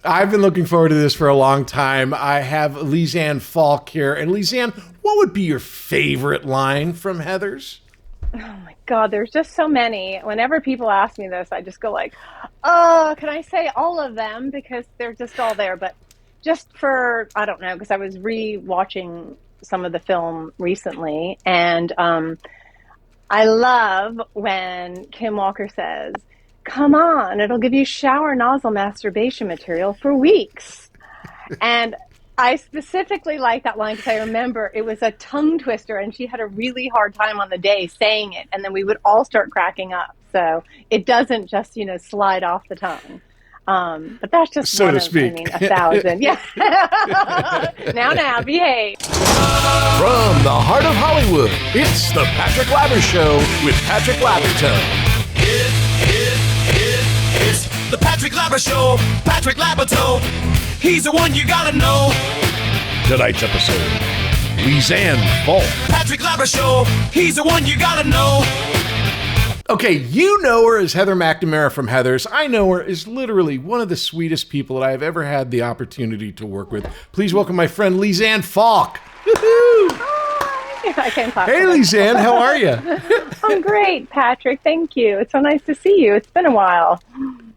I've been looking forward to this for a long time. I have Lisanne Falk here. And Lisanne, what would be your favorite line from Heathers? Oh my God, there's just so many. Whenever people ask me this, I just go like, oh, can I say all of them? Because they're just all there. But just for, I don't know, because I was re-watching some of the film recently. And I love when Kim Walker says, come on, it'll give you shower nozzle masturbation material for weeks. And I specifically like that line because I remember it was a tongue twister and she had a really hard time on the day saying it. And then we would all start cracking up. So it doesn't just, slide off the tongue. But that's just so to speak. 1,000. Yeah. now, behave. From the heart of Hollywood, it's the Patrick LabyorSheaux with Patrick Labyorteaux. It's the Patrick LabyorSheaux. Patrick Labyorteaux. He's the one you gotta know. Tonight's episode, Lisanne Falk. Patrick LabyorSheaux. He's the one you gotta know. Okay, you know her as Heather McNamara from Heathers. I know her as literally one of the sweetest people that I have ever had the opportunity to work with. Please welcome my friend Lisanne Falk. Hi. I can't clap. Hey, Lisanne, how are you? I'm great, Patrick. Thank you. It's so nice to see you. It's been a while.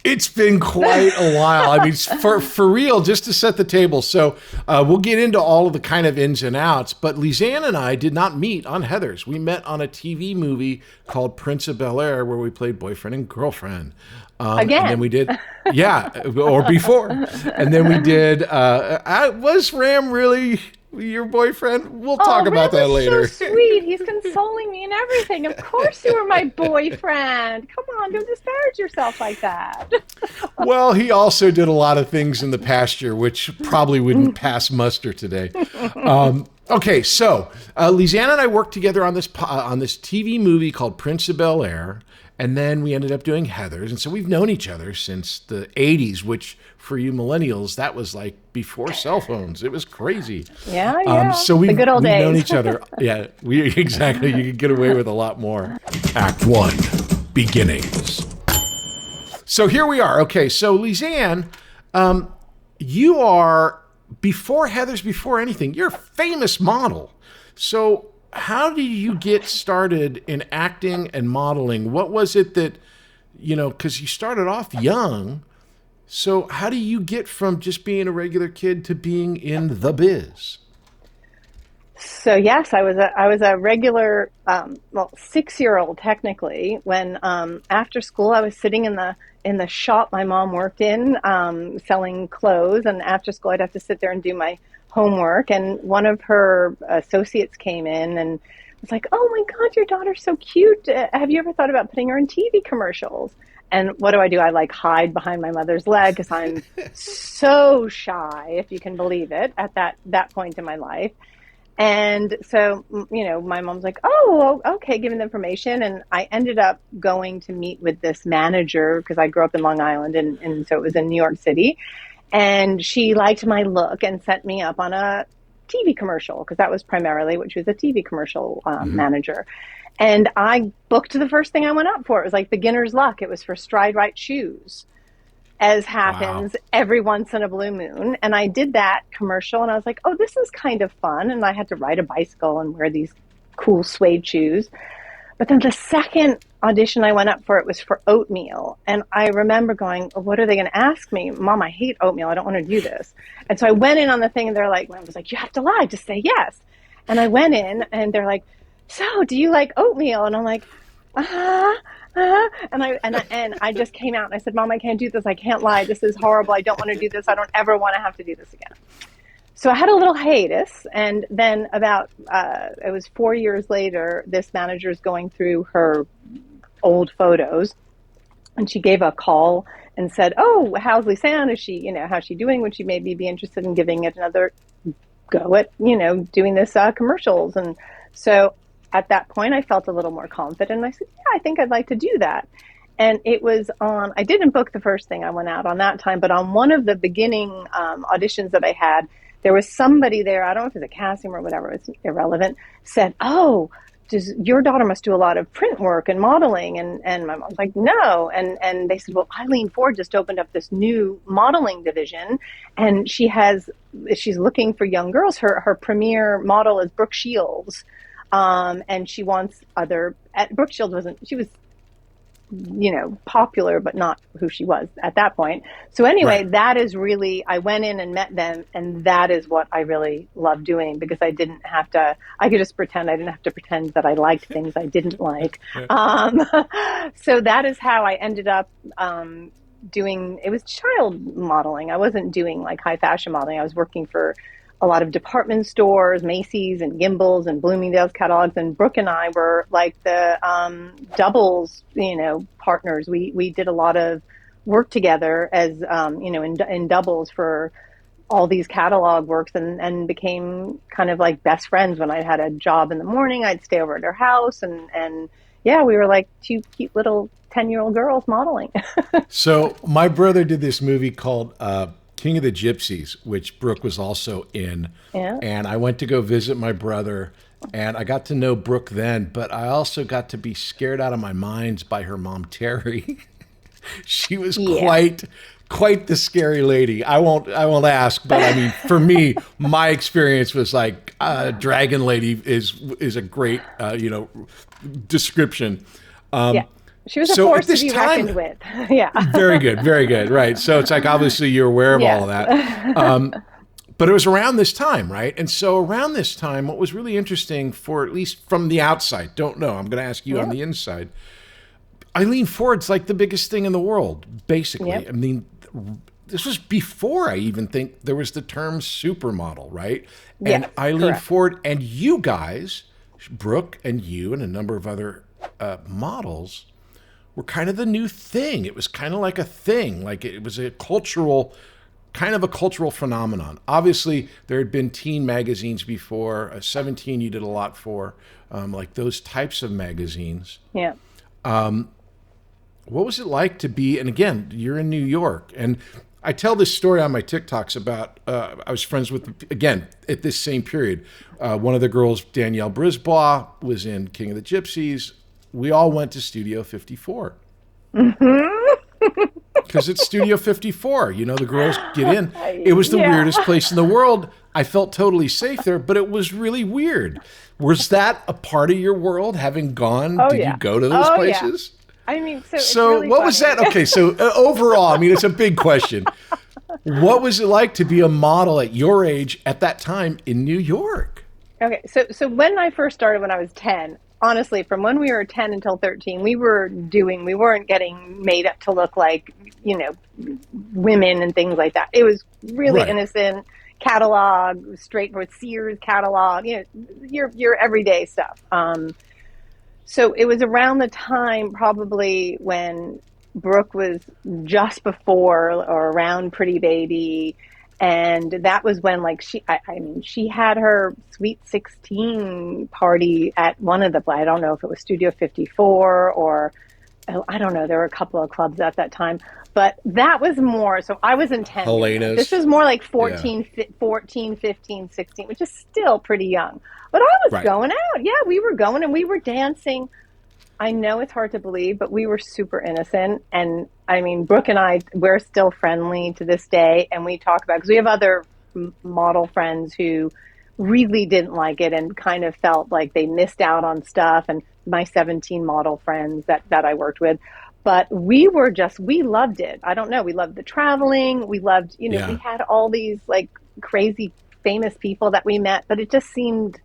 It's been quite a while. I mean, for real, just to set the table. So we'll get into all of the kind of ins and outs. But Lisanne and I did not meet on Heathers. We met on a TV movie called Prince of Bel Air, where we played boyfriend and girlfriend. Again. And then we did, yeah, or before. And then we did, was Ram really your boyfriend? We'll talk about that later. So sweet. He's consoling me and everything. Of course you were my boyfriend. Come on, don't disparage yourself like that. Well, he also did a lot of things in the Pasture, which probably wouldn't pass muster today. Okay, so Lisanne and I worked together on this TV movie called Prince of Bel Air, and then we ended up doing Heathers, and so we've known each other since the 80s, which for you millennials, that was like before cell phones. It was crazy. Yeah. So the good old we've days. known each other. Yeah, exactly. You could get away with a lot more. Act 1, Beginnings. So here we are. Okay, so Lisanne, you are, before Heathers, before anything, you're a famous model. So how did you get started in acting and modeling? What was it that, because you started off young. So how do you get from just being a regular kid to being in the biz? So yes, I was a regular, 6-year-old technically. When after school, I was sitting in the shop my mom worked in, selling clothes. And after school, I'd have to sit there and do my homework. And one of her associates came in and was like, "Oh my God, your daughter's so cute. Have you ever thought about putting her in TV commercials?" And what do? I hide behind my mother's leg because I'm so shy, if you can believe it, at that point in my life. And so, my mom's like, "Oh, okay," giving the information. And I ended up going to meet with this manager because I grew up in Long Island. And so it was in New York City. And she liked my look and set me up on a TV commercial because that was primarily what she was, a TV commercial manager. And I booked the first thing I went up for. It was like beginner's luck. It was for Stride Right shoes, as happens every once in a blue moon. And I did that commercial and I was like, oh, this is kind of fun. And I had to ride a bicycle and wear these cool suede shoes. But then the second audition I went up for, it was for oatmeal. And I remember going, oh, what are they going to ask me? Mom, I hate oatmeal. I don't want to do this. And so I went in on the thing and they're like, I was like, you have to lie, just say yes. And I went in and they're like, so do you like oatmeal? And I'm like, and I just came out and I said, Mom, I can't do this. I can't lie. This is horrible. I don't want to do this. I don't ever want to have to do this again. So I had a little hiatus. And then about, it was 4 years later, this manager is going through her old photos and she gave a call and said, oh, how's Lisanne? Is she, how's she doing? Would she maybe be interested in giving it another go at, doing this commercials? And so at that point, I felt a little more confident. I said, yeah, I think I'd like to do that. And it was on, I didn't book the first thing I went out on that time, but on one of the beginning auditions that I had, there was somebody there, I don't know if it was a casting or whatever, it's irrelevant, said, oh, your daughter must do a lot of print work and modeling. And my mom's like, no. And they said, well, Eileen Ford just opened up this new modeling division, and she's looking for young girls. Her premier model is Brooke Shields. And she wants Brooke Shields she was, popular, but not who she was at that point. So anyway, That is really, I went in and met them, and that is what I really loved doing, because I could just pretend. I didn't have to pretend that I liked things I didn't like. So that is how I ended up it was child modeling. I wasn't doing like high fashion modeling. I was working for a lot of department stores, Macy's and Gimbel's and Bloomingdale's catalogs. And Brooke and I were like the doubles, partners. We did a lot of work together as, in doubles for all these catalog works, and became kind of like best friends. When I had a job in the morning, I'd stay over at her house. And yeah, we were like two cute little 10-year-old girls modeling. So my brother did this movie called King of the Gypsies, which Brooke was also in. Yeah. And I went to go visit my brother, and I got to know Brooke then, but I also got to be scared out of my mind by her mom, Terry. She was quite the scary lady. I won't ask, but I mean, for me, my experience was like Dragon Lady is a great description. Yeah. She was a force to be reckoned with. Yeah. Very good. Right. So it's like, obviously you're aware of all of that. But it was around this time, right? And so around this time, what was really interesting, for at least from the outside, don't know, I'm going to ask you on the inside, Eileen Ford's like the biggest thing in the world, basically. Yep. I mean, this was before I even think there was the term supermodel, right? And Eileen Ford and you guys, Brooke and you and a number of other models, were kind of the new thing. It was kind of like a thing, like it was a cultural phenomenon. Obviously, there had been teen magazines before. 17 you did a lot for, like those types of magazines. Yeah. What was it like to be, and again, you're in New York, and I tell this story on my TikToks about, I was friends with, again, at this same period, one of the girls, Danielle Brisbois, was in King of the Gypsies. We all went to Studio 54. Because it's Studio 54. The girls get in. It was the weirdest place in the world. I felt totally safe there, but it was really weird. Was that a part of your world, having gone? Did you go to those places? Yeah. I mean, so it's really what funny. Was that? Okay, so overall, I mean, it's a big question. What was it like to be a model at your age at that time in New York? Okay, so when I first started when I was 10, honestly, from when we were 10 until 13, we weren't getting made up to look like, women and things like that. It was really innocent catalog, straightforward Sears catalog, your everyday stuff. So it was around the time probably when Brooke was just before or around Pretty Baby. And that was when, like, she had her Sweet 16 party at one of I don't know if it was Studio 54 or, I don't know, there were a couple of clubs at that time. But that was more, so I was in 10. Helena's. This was more like 14, 15, 16, which is still pretty young. But I was going out. Yeah, we were going and we were dancing. I know it's hard to believe, but we were super innocent. And I mean, Brooke and I, we're still friendly to this day. And we talk about, because we have other model friends who really didn't like it and kind of felt like they missed out on stuff. And my 17 model friends that I worked with. But we loved it. I don't know. We loved the traveling. We loved, we had all these like crazy famous people that we met, but it just seemed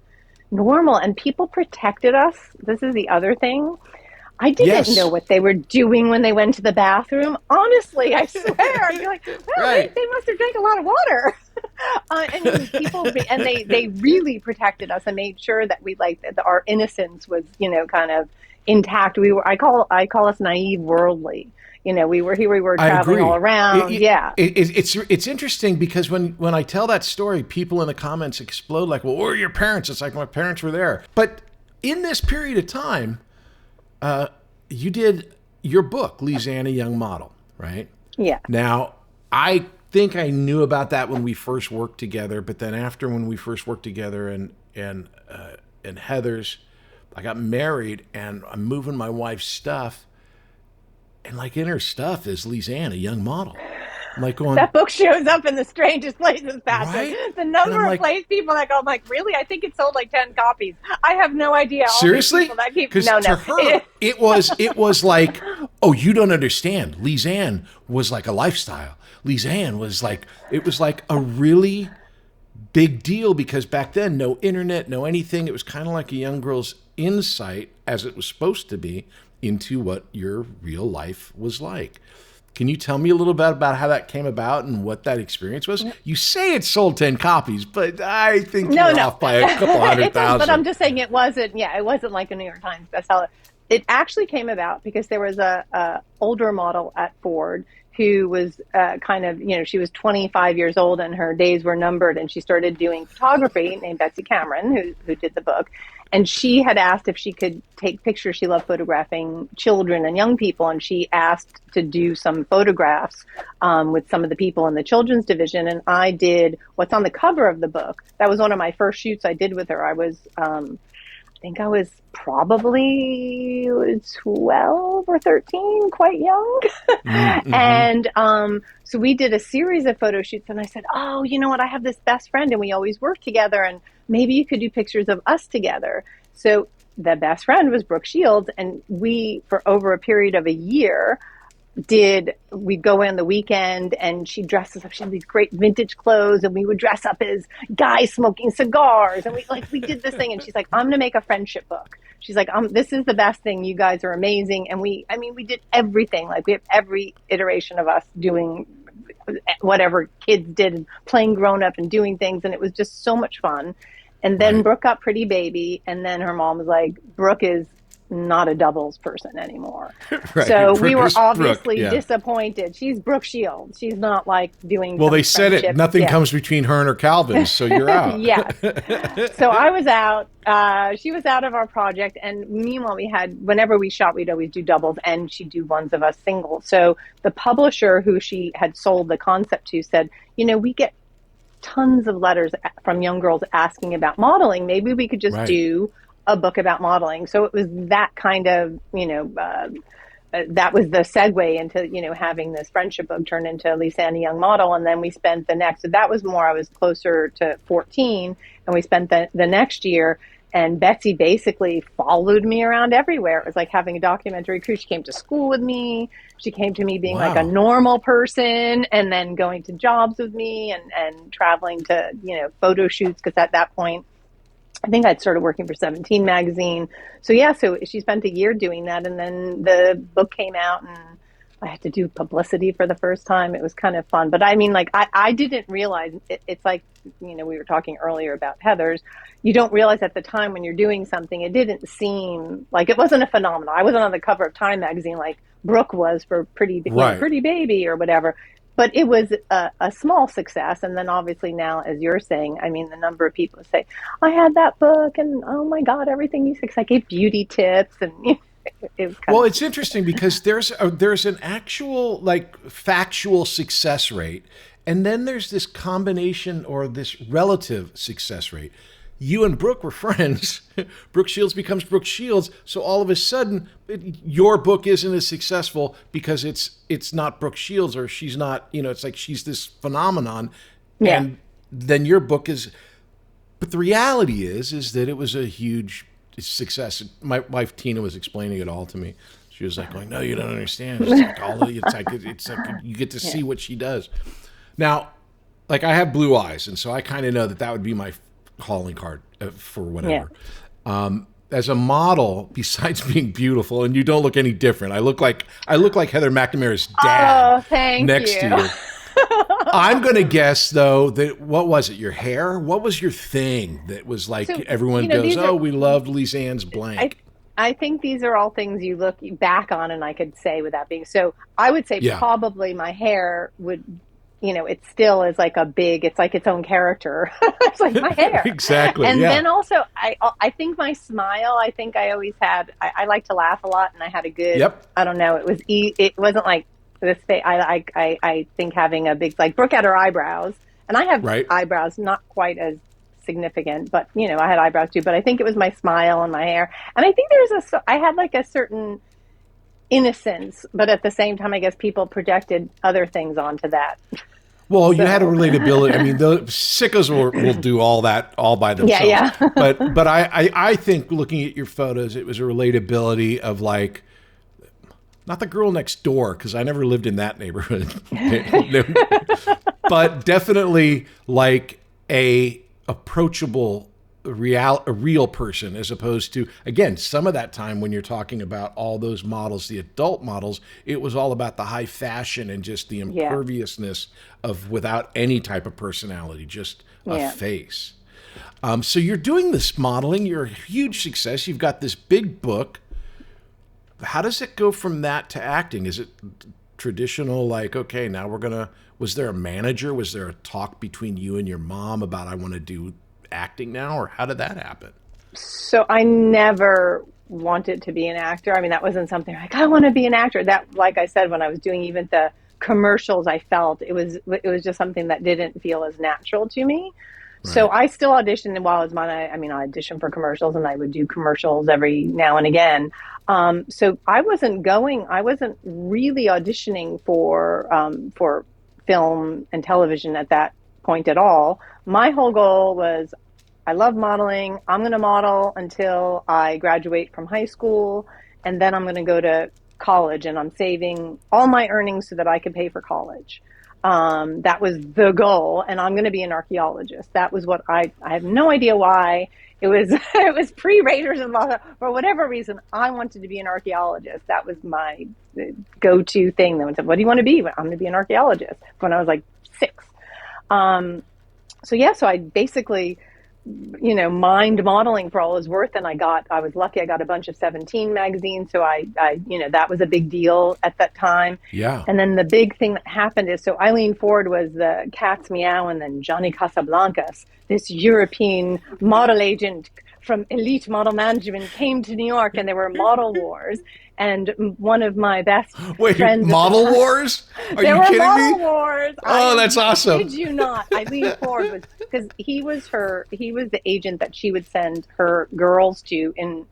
normal, and people protected us. This is the other thing. I didn't know what they were doing when they went to the bathroom. Honestly, I swear. I'd be like, they must have drank a lot of water. And people, and they really protected us and made sure that we our innocence was, kind of intact. I call us naive, worldly. We were traveling all around. It's interesting because when I tell that story, people in the comments explode like, well, where are your parents? It's like, my parents were there. But in this period of time, you did your book, Lisanne, a Young Model, right? Yeah. Now, I think I knew about that when we first worked together, but then after when we first worked together and Heather's, I got married and I'm moving my wife's stuff. And like in her stuff is Lisanne, a young model. I'm like going, that book shows up in the strangest places, Patrick. Right? The number like, of place people that go, I'm like, really? I think it sold like 10 copies. I have no idea. All seriously? Because to her, it was like, oh, you don't understand. Lisanne was like a lifestyle. Lisanne was like, it was like a really big deal because back then, no internet, no anything. It was kind of like a young girl's insight, as it was supposed to be, into what your real life was like. Can you tell me a little bit about how that came about and what that experience was? You say it sold 10 copies, but I think you're off by a couple 100,000. But I'm just saying it wasn't like a New York Times bestseller. It actually came about because there was a older model at Ford who was she was 25 years old and her days were numbered, and she started doing photography, named Betsy Cameron, who did the book. And she had asked if she could take pictures. She loved photographing children and young people. And she asked to do some photographs with some of the people in the children's division. And I did what's on the cover of the book. That was one of my first shoots I did with her. I was, I think I was probably 12 or 13, quite young. Mm-hmm. And so we did a series of photo shoots. And I said, oh, you know what? I have this best friend and we always work together. And maybe you could do pictures of us together. So the best friend was Brooke Shields. And we, for over a period of a year, we'd go in the weekend and she'd dress us up. She had these great vintage clothes and we would dress up as guys smoking cigars. And we did this thing. And she's like, I'm going to make a friendship book. She's like, this is the best thing. You guys are amazing. And we did everything. Like we have every iteration of us doing whatever kids did and playing grown up and doing things. And it was just so much fun. And then Brooke got pretty baby. And then her mom was like, Brooke is not a doubles person anymore. Right. So Brooke, we were obviously disappointed. She's Brooke Shields. She's not like doing. Well, they said it. Nothing comes between her and her Calvins, so you're out. Yes. So I was out. She was out of our project, and meanwhile, whenever we shot, we'd always do doubles, and she'd do ones of us singles. So the publisher who she had sold the concept to said, we get tons of letters from young girls asking about modeling. Maybe we could just do a book about modeling. So it was that kind of, that was the segue into, having this friendship book turn into Lisanne, a Young Model. And then we spent so that was more, I was closer to 14, and we spent the next year, and Betsy basically followed me around everywhere. It was like having a documentary crew. She came to school with me. She came to me being like a normal person, and then going to jobs with me and traveling to, photo shoots. Cause at that point, I think I'd started working for 17 magazine. So she spent a year doing that. And then the book came out and I had to do publicity for the first time. It was kind of fun. But I mean, like, I didn't realize it's like, we were talking earlier about Heather's. You don't realize at the time when you're doing something, it didn't seem like it wasn't a phenomenon. I wasn't on the cover of Time magazine like Brooke was for Pretty Baby or whatever. But it was a small success. And then obviously now, as you're saying, I mean, the number of people who say, I had that book and oh my God, everything you said, I gave beauty tips. And it was it's interesting because there's an actual factual success rate. And then there's this combination or this relative success rate. You and Brooke were friends. Brooke Shields becomes Brooke Shields. So all of a sudden, your book isn't as successful because it's not Brooke Shields, or she's not, it's like she's this phenomenon. Yeah. And then your book is, but the reality is that it was a huge success. My wife Tina was explaining it all to me. She was like going, no, you don't understand. It's like you get to see what she does. Now, like I have blue eyes, and so I kind of know that would be my calling card for whatever. Yeah. As a model, besides being beautiful, and you don't look any different. I look like Heather McNamara's dad next to you. I'm going to guess though that what was it? Your hair? What was your thing that was like everyone goes, we loved Lisanne's blank. I think these are all things you look back on, and I could say without being so. I would say probably my hair would. It still is like it's like its own character. It's like my hair. Exactly. And then also, I think my smile, I think I always had, I like to laugh a lot, and I had a good, I don't know, it wasn't like this face. I think having a big, like Brooke had her eyebrows, and I have eyebrows not quite as significant, but I had eyebrows too, but I think it was my smile and my hair. And I think I had like a certain innocence, but at the same time, I guess people projected other things onto that. Well, you had a relatability. I mean, the sickos will do all that all by themselves. Yeah. But I think looking at your photos, it was a relatability of like, not the girl next door, because I never lived in that neighborhood, but definitely like a approachable a real person, as opposed to, again, some of that time when you're talking about all those models, the adult models, it was all about the high fashion and just the imperviousness of without any type of personality, just a face. So you're doing this modeling, you're a huge success, you've got this big book. How does it go from that to acting? Is it traditional, like, okay, now was there a manager? Was there a talk between you and your mom about, I want to do acting now, or how did that happen? So I never wanted to be an actor. I mean, that wasn't something like, I want to be an actor. That, like I said, when I was doing even the commercials, I felt it was just something that didn't feel as natural to me. Right. So I still auditioned while I was I auditioned for commercials, and I would do commercials every now and again. So I wasn't really auditioning for film and television at that point at all. My whole goal was, I love modeling. I'm going to model until I graduate from high school, and then I'm going to go to college, and I'm saving all my earnings so that I can pay for college. That was the goal, and I'm going to be an archaeologist. That was what I have no idea why. It was pre-Raiders and Law. For whatever reason, I wanted to be an archaeologist. That was my go-to thing. They would say, what do you want to be? I'm going to be an archaeologist, when I was like 6. So I basically, mined modeling for all it was worth. And I was lucky. I got a bunch of 17 magazines. So I that was a big deal at that time. Yeah. And then the big thing that happened is, so Eileen Ford was the Cat's Meow, and then Johnny Casablancas, this European model agent from Elite Model Management, came to New York, and there were model wars. And one of my best friends... Model wars? Are you kidding me? There were model wars. Oh, that's awesome. Did you not? Eileen Ford was... Because he was the agent that she would send her girls to in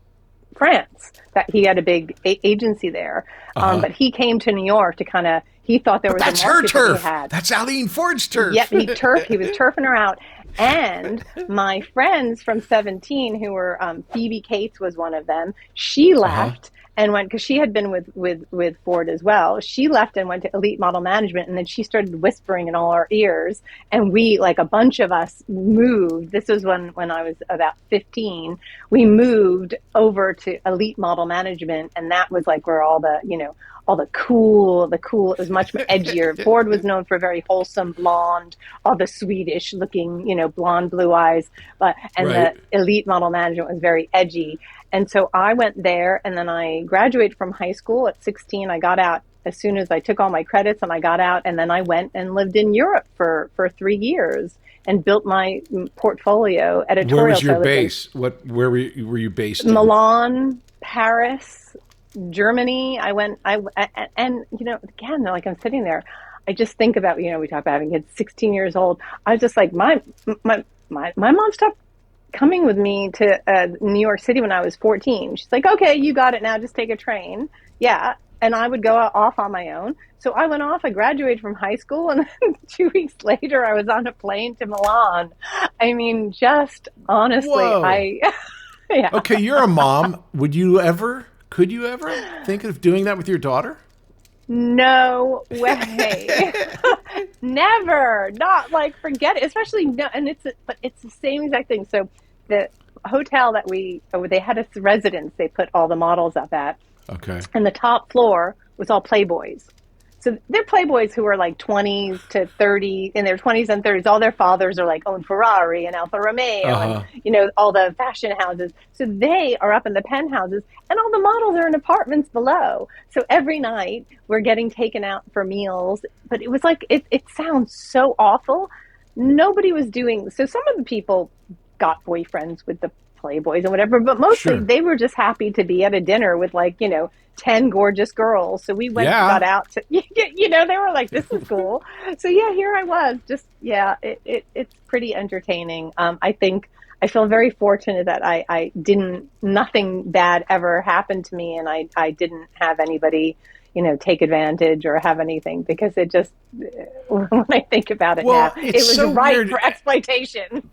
France. That he had a big agency there. But he came to New York to kind of... He thought there was a market her turf. That he had. That's Eileen Ford's turf. Yep, he was turfing her out. And my friends from 17, who were Phoebe Cates was one of them. She left and went, because she had been with Ford as well. She left and went to Elite Model Management, and then she started whispering in all our ears. And we, like a bunch of us, moved. This was when I was about 15. We moved over to Elite Model Management, and that was like where all the cool, it was much edgier. Ford was known for very wholesome blonde, all the Swedish looking, blonde, blue eyes, the Elite Model Management was very edgy. And so I went there, and then I graduated from high school at 16. I got out as soon as I took all my credits, and I got out, and then I went and lived in Europe for 3 years and built my portfolio editorial. Where was your base? Where were you based in? Milan, Paris, Germany. And again, like, I'm sitting there, I just think about, we talk about having kids 16 years old. I was just like, my mom stopped coming with me to New York City when I was 14. She's like, okay, you got it now, just take a train. Yeah. And I would go off on my own. So I went off, I graduated from high school, and then 2 weeks later I was on a plane to Milan. I mean, just honestly, yeah. Okay, you're a mom. Could you ever think of doing that with your daughter? No way. Never. Not like, forget it. Especially no, and it's the same exact thing. So the hotel that they had a residence they put all the models up at. Okay. And the top floor was all Playboys. So they're Playboys who are like 20s to 30, in their 20s and 30s. All their fathers are like own Ferrari and Alfa Romeo and, all the fashion houses. So they are up in the penthouses, and all the models are in apartments below. So every night we're getting taken out for meals. But it was like, it sounds so awful. Nobody was doing, so some of the people got boyfriends with the playboys and whatever, but mostly Sure. they were just happy to be at a dinner with 10 gorgeous girls. So we went and got out to, they were like, this is cool. So yeah, here I was just, it's pretty entertaining. I think I feel very fortunate that I didn't, nothing bad ever happened to me, and I didn't have anybody, take advantage or have anything, because it just, when I think about it now, it was so ripe weird for exploitation.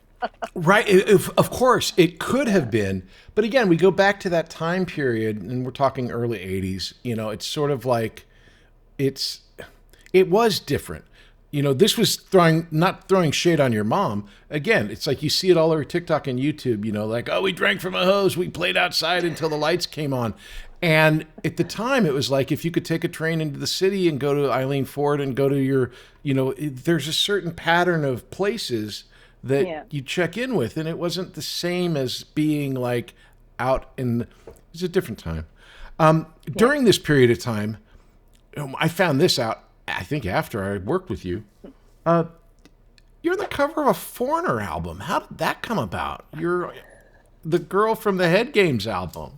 Right. Of course, it could have been. But again, we go back to that time period, and we're talking early 80s. It's sort of like it was different. This was not throwing shade on your mom. Again, it's like you see it all over TikTok and YouTube, like, oh, we drank from a hose. We played outside until the lights came on. And at the time, it was like if you could take a train into the city and go to Eileen Ford and go to your, there's a certain pattern of places that you check in with. And it wasn't the same as being like out in, it's a different time. During this period of time, I found this out, I think after I worked with you. You're the cover of a Foreiner album. How did that come about? You're the girl from the Head Games album.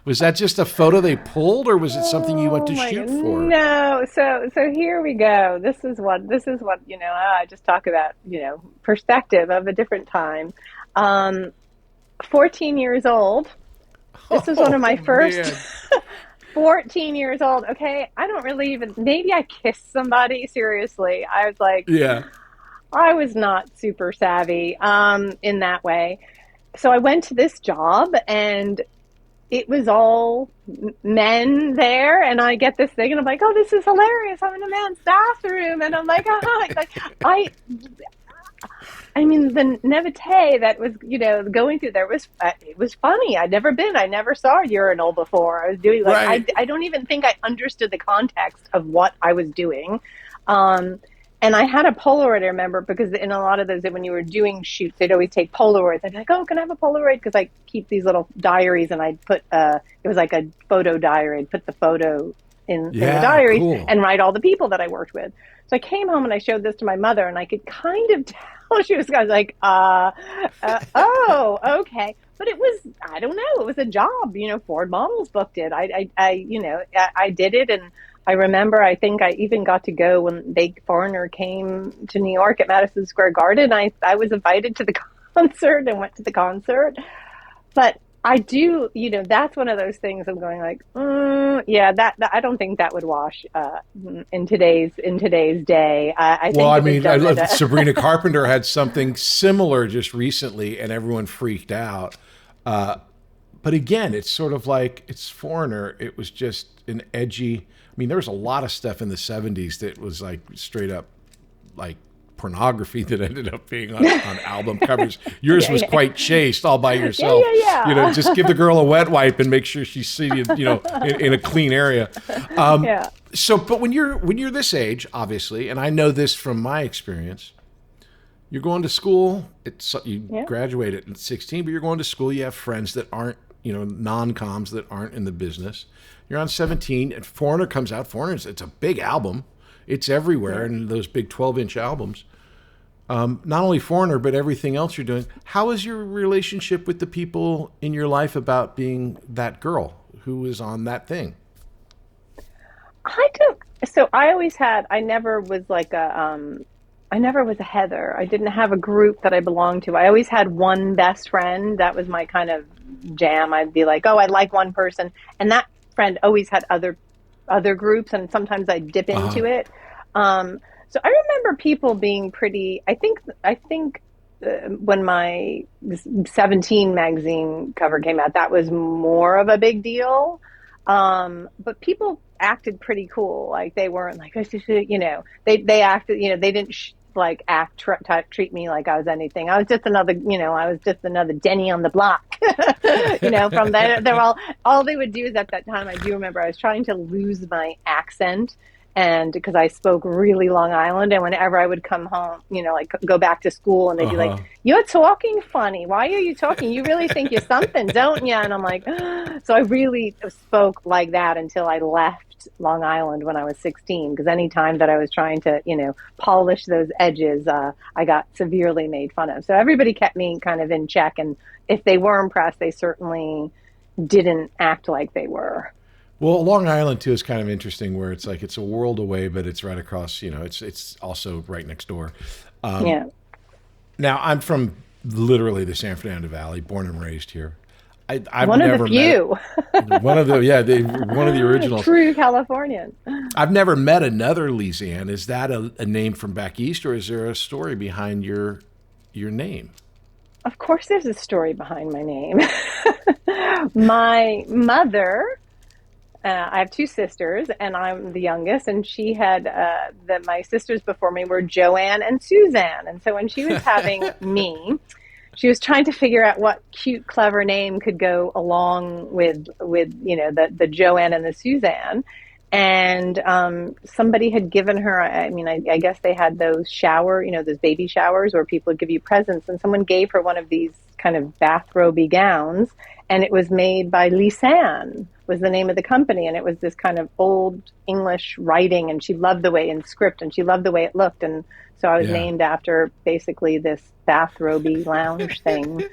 Was that just a photo they pulled, or was it something you went to shoot for? No. So here we go. This is what, I just talk about, perspective of a different time. 14 years old. This is one of my first 14 years old. Okay. I don't really even, maybe I kissed somebody. Seriously. I was like, I was not super savvy, in that way. So I went to this job, and it was all men there, and I get this thing, and I'm like, oh, this is hilarious. I'm in a man's bathroom, and I'm like, I mean, the naivete that was, going through there was, it was funny. I never saw a urinal before. I was doing I don't even think I understood the context of what I was doing. And I had a Polaroid, I remember, because in a lot of those, when you were doing shoots, they'd always take Polaroids. I'd be like, oh, can I have a Polaroid? Because I keep these little diaries, and I'd put, it was like a photo diary. I'd put the photo in the diaries and write all the people that I worked with. So I came home and I showed this to my mother, and I could kind of tell she was kind of like, oh, okay. But it was, I don't know, it was a job, Ford Models booked it. I did it, and I remember, I think I even got to go when Foreiner came to New York at Madison Square Garden. I was invited to the concert and went to the concert. But I do, that's one of those things I'm going like, that I don't think that would wash in today's day. Sabrina Carpenter had something similar just recently, and everyone freaked out. But again, it's sort of like, it's Foreiner. It was just an edgy. I mean, there was a lot of stuff in the 70s that was like straight up like pornography that ended up being on album covers. Yours was quite chaste all by yourself. Just give the girl a wet wipe and make sure she's seated, in a clean area. So, but when you're this age, obviously, and I know this from my experience, you're going to school. You graduate at 16, but you're going to school. You have friends that aren't, non-coms that aren't in the business. You're on 17, and Foreiner comes out. It's a big album. It's everywhere, and those big 12-inch albums. Not only Foreiner, but everything else you're doing. How is your relationship with the people in your life about being that girl who is on that thing? I never was a Heather. I didn't have a group that I belonged to. I always had one best friend. That was my kind of jam. I'd be like, oh, I like one person. And that friend always had other groups, and sometimes I'd dip into it. So I remember people being pretty, I think when my 17 magazine cover came out, that was more of a big deal. But people acted pretty cool. Like they weren't like, they acted, they didn't treat me like I was anything. I was just another Denny on the block. From there, they're all they would do is, at that time, I do remember I was trying to lose my accent. And because I spoke really Long Island, and whenever I would come home, like go back to school, and they'd be like, "You're talking funny. Why are you talking? You really think you're something, don't you?" And I'm like, so I really spoke like that until I left Long Island when I was 16. Because any time that I was trying to, polish those edges, I got severely made fun of. So everybody kept me kind of in check, and if they were impressed, they certainly didn't act like they were. Well, Long Island too is kind of interesting, where it's like it's a world away, but it's right across. It's also right next door. Yeah. Now I'm from literally the San Fernando Valley, born and raised here. I've one never of the few. One of the originals. True Californian. I've never met another Lisanne. Is that a name from back east, or is there a story behind your name? Of course, there's a story behind my name. My mother. I have two sisters, and I'm the youngest, and she had my sisters before me were Joanne and Suzanne. And so when she was having me, she was trying to figure out what cute, clever name could go along with the Joanne and the Suzanne. And somebody had given her, I guess they had those those baby showers where people would give you presents, and someone gave her one of these kind of bathrobe-y gowns, and it was made by Lisanne, was the name of the company, and it was this kind of old English writing, and she loved the way in script, and she loved the way it looked, and so I was named after basically this bathrobe-y lounge thing.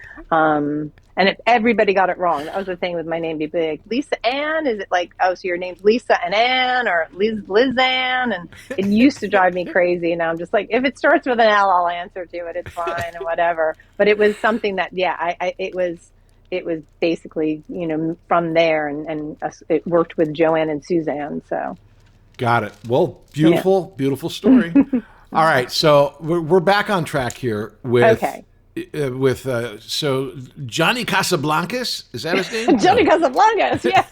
And if everybody got it wrong, that was the thing with my name. People be like, Lisa Ann? Is it like, oh, so your name's Lisa and Ann, or Lisanne? And it used to drive me crazy. And now I'm just like, if it starts with an L, I'll answer to it. It's fine and whatever. But it was something that, it was basically, from there, and it worked with Joanne and Suzanne. So. Got it. Well, beautiful story. All right. So we're back on track here with. Okay. So Johnny Casablancas, is that his name? Johnny Casablancas, yes.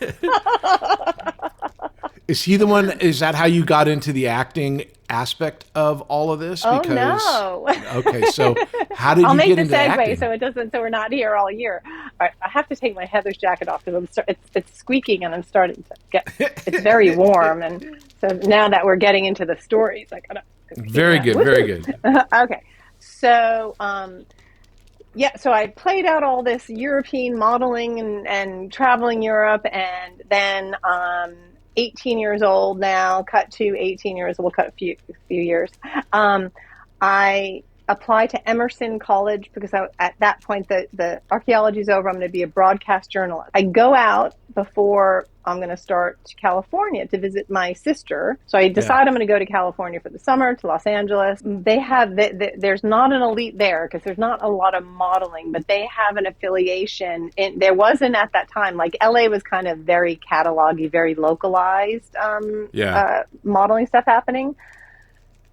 Is he the one? Is that how you got into the acting aspect of all of this? Oh, no. Okay, so how did I'll you make get the into segue acting? so we're not here all year. I have to take my Heather's jacket off because it's squeaking, and I'm starting to get. It's very warm, and so now that we're getting into the stories, I gotta. Very good, very good. Okay, so. So I played out all this European modeling and traveling Europe, and then 18 years old now, cut to 18 years, we'll cut a few years. I applied to Emerson College because at that point the archaeology is over. I'm going to be a broadcast journalist. I go out before I'm going to start to California to visit my sister. So I decide I'm going to go to California for the summer, to Los Angeles. They have there's not an elite there because there's not a lot of modeling, but they have an affiliation. There wasn't at that time. Like LA was kind of very catalog-y, very localized modeling stuff happening.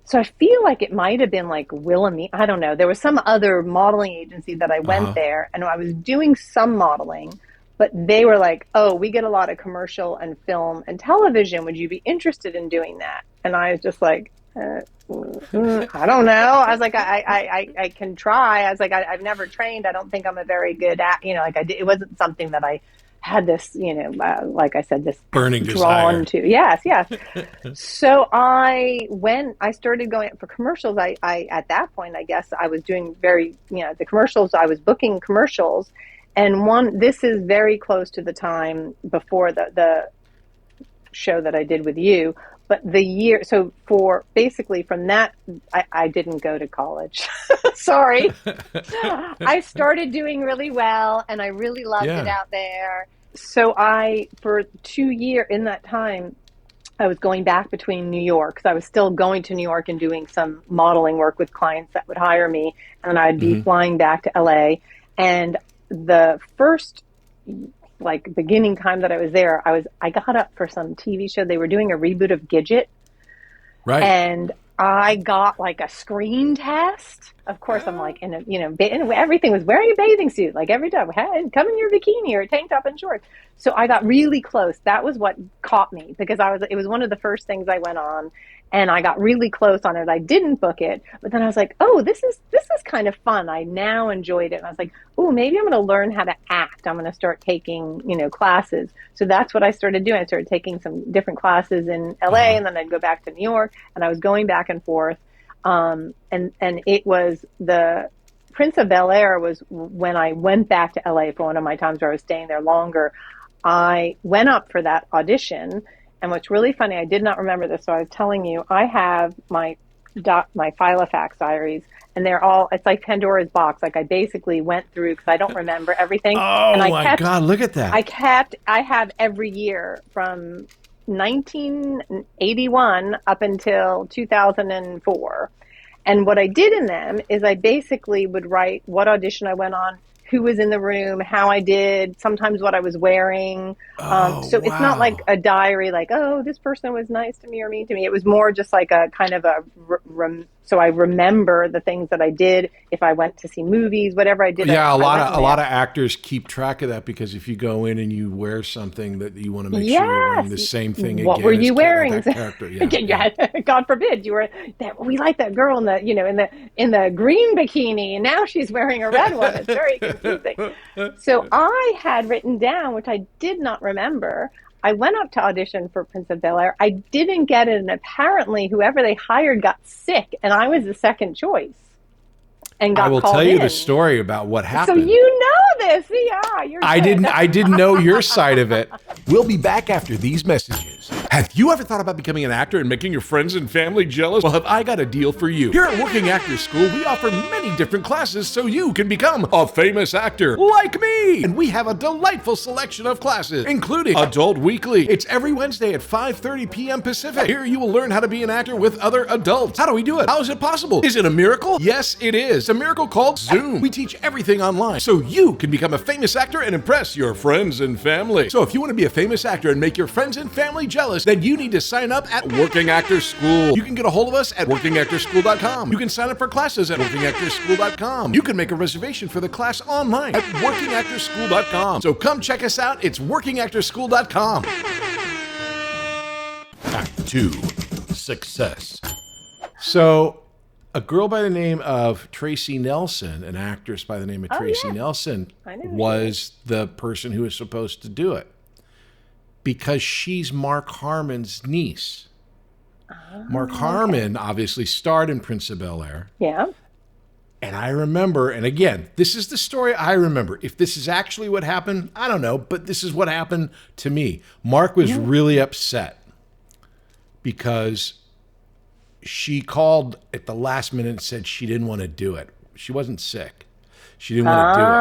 So I feel like it might have been like Wilhelmina. I don't know. There was some other modeling agency that I went there, and I was doing some modeling, but they were like, "Oh, we get a lot of commercial and film and television. Would you be interested in doing that?" And I was just like, I don't know. I was like, I can try. I was like, I've never trained. I don't think I'm a very good it wasn't something that I had this, like I said, this burning drawn desire to. Yes. So I started going for commercials. I at that point, I guess I was doing the commercials. I was booking commercials, and this is very close to the time before the show that I did with you. But the year, so from that, I didn't go to college. Sorry. I started doing really well, and I really loved it out there. So for 2 years, in that time, I was going back between New York, because I was still going to New York and doing some modeling work with clients that would hire me, and I'd be flying back to LA. And the first beginning time that I was there, I got up for some TV show. They were doing a reboot of Gidget. Right. And I got like a screen test. Of course, I'm like, everything was wearing a bathing suit. Like every time, hey, come in your bikini or tank top and shorts. So I got really close. That was what caught me, because it was one of the first things I went on. and I got really close on it. I didn't book it, but then I was like, oh, this is kind of fun. I now enjoyed it. And I was like, oh, maybe I'm going to learn how to act. I'm going to start taking, classes. So that's what I started doing. I started taking some different classes in LA, and then I'd go back to New York, and I was going back and forth. And it was the Prince of Bel Air was when I went back to LA for one of my times where I was staying there longer. I went up for that audition. And what's really funny, I did not remember this, so I was telling you, I have my Filofax diaries, and they're all, it's like Pandora's box. Like I basically went through, because I don't remember everything. Oh, and my God, look at that. I have every year from 1981 up until 2004. And what I did in them is I basically would write what audition I went on, who was in the room, how I did, sometimes what I was wearing. So it's not like a diary, like, oh, this person was nice to me or mean to me. It was more just like a kind of so I remember the things that I did. If I went to see movies, whatever I did. Yeah, a lot of actors keep track of that, because if you go in and you wear something that you want to make sure you're wearing the same thing again. What were you wearing? That character. Yeah. God forbid you were that. We like that girl in the in the green bikini, and now she's wearing a red one. It's very confusing. So I had written down, which I did not remember. I went up to audition for Prince of Bel Air. I didn't get it, and apparently whoever they hired got sick, and I was the second choice. And got I will called tell you in. the story about what happened. So you know this, yeah? You're I didn't know your side of it. We'll be back after these messages. Have you ever thought about becoming an actor and making your friends and family jealous? Well, have I got a deal for you. Here at Working Actors School, we offer many different classes so you can become a famous actor like me. And we have a delightful selection of classes, including Adult Weekly. It's every Wednesday at 5:30 p.m. Pacific. Here you will learn how to be an actor with other adults. How do we do it? How is it possible? Is it a miracle? Yes, it is. A miracle called Zoom. We teach everything online so you can become a famous actor and impress your friends and family. So if you want to be a famous actor and make your friends and family jealous, then you need to sign up at Working Actors School. You can get a hold of us at workingactorschool.com. You can sign up for classes at workingactorschool.com. You can make a reservation for the class online at workingactorschool.com. So come check us out. It's workingactorschool.com. Act 2, Success. So a girl by the name of Tracy Nelson, an actress by the name of Tracy Nelson, was the person who was supposed to do it, because she's Mark Harmon's niece. Mark Harmon obviously starred in Prince of Bel Air. Yeah. And I remember, and again, this is the story I remember. If this is actually what happened, I don't know, but this is what happened to me. Mark was really upset because she called at the last minute and said she didn't want to do it. She wasn't sick. She didn't want to do it.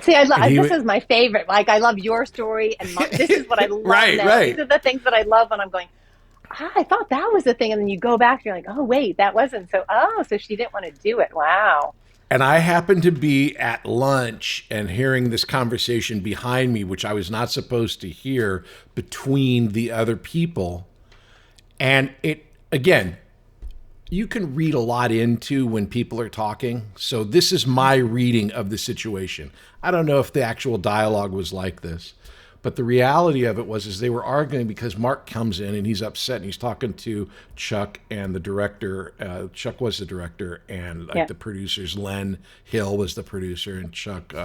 See, this is my favorite. Like, I love your story, and this is what I love. Right. These are the things that I love when I'm going, I thought that was the thing. And then you go back and you're like, oh, wait, that wasn't. So she didn't want to do it. Wow. And I happened to be at lunch and hearing this conversation behind me, which I was not supposed to hear, between the other people. And it, again, you can read a lot into when people are talking. So this is my reading of the situation. I don't know if the actual dialogue was like this, but the reality of it was they were arguing because Mark comes in and he's upset and he's talking to Chuck and the director. Chuck was the director, and the producers. Len Hill was the producer, and Chuck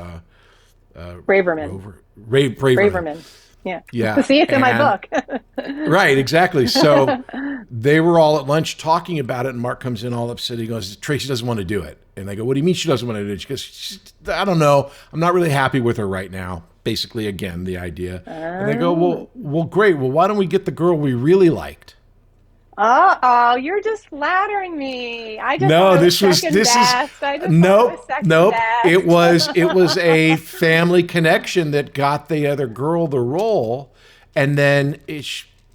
Braverman. Braverman. Yeah. See, it's in my book. Right, exactly. So they were all at lunch talking about it, and Mark comes in all upset. He goes, Tracy doesn't want to do it. And they go, what do you mean she doesn't want to do it? She goes, I don't know. I'm not really happy with her right now. Basically, again, the idea. And they go, well, great. Well, why don't we get the girl we really liked? Oh, you're just flattering me. Nope. It was a family connection that got the other girl the role, and then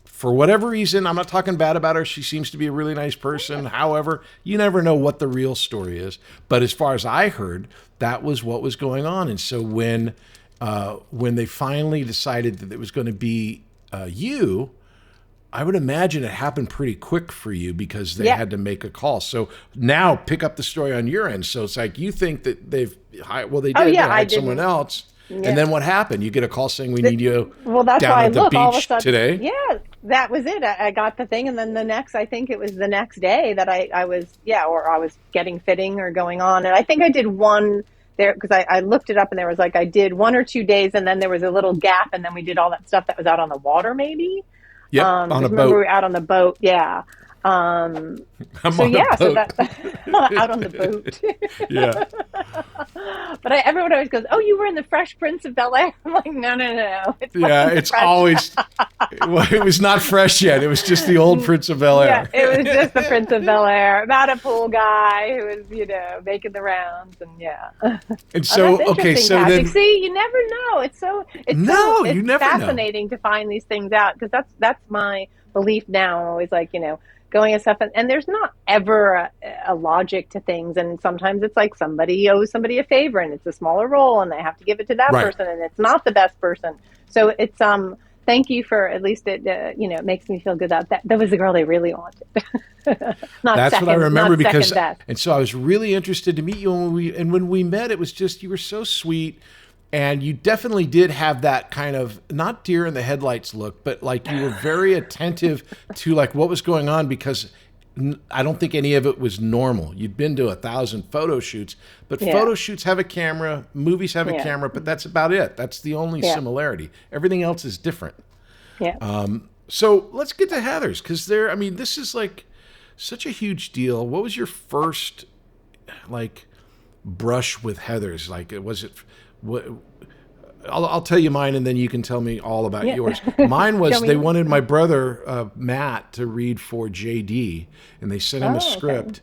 for whatever reason, I'm not talking bad about her. She seems to be a really nice person. However, you never know what the real story is. But as far as I heard, that was what was going on. And so when they finally decided that it was going to be you, I would imagine it happened pretty quick for you because they had to make a call. So now pick up the story on your end. So it's like you think that they hired someone else. Yeah. And then what happened? You get a call saying we need you that's down why at the beach all of a sudden, today? Yeah. that was it. I got the thing, and then I think it was the next day that I was getting fitting or going on, and I think I did one there because I looked it up, and there was like I did 1 or 2 days, and then there was a little gap, and then we did all that stuff that was out on the water, maybe. Yep, on a remember boat. we were out on the boat, yeah. So that out on the boat. Yeah. But everyone always goes, "Oh, you were in the Fresh Prince of Bel Air." I'm like, no. It's always. Well, it was not fresh yet. It was just the old Prince of Bel Air. Yeah, it was just the Prince of Bel Air about a pool guy who was, making the rounds, and yeah. And so, okay, so Patrick. then, see, you never know. You never know. Fascinating to find these things out because that's my belief now. I'm always like, going and stuff, and there's not ever a logic to things, and sometimes it's like somebody owes somebody a favor, and it's a smaller role, and they have to give it to that person, and it's not the best person. So it's thank you for at least it it makes me feel good that was the girl they really wanted. That's what I remember because, and so I was really interested to meet you, when we met, it was just you were so sweet. And you definitely did have that kind of, not deer in the headlights look, but like you were very attentive to like what was going on because I don't think any of it was normal. You'd been to 1,000 photo shoots, but photo shoots have a camera, movies have a camera, but that's about it. That's the only similarity. Everything else is different. Yeah. So let's get to Heather's because this is like such a huge deal. What was your first like brush with Heather's? Like, was it... I'll tell you mine, and then you can tell me all about yours. Mine was they wanted my brother Matt to read for JD, and they sent him a script,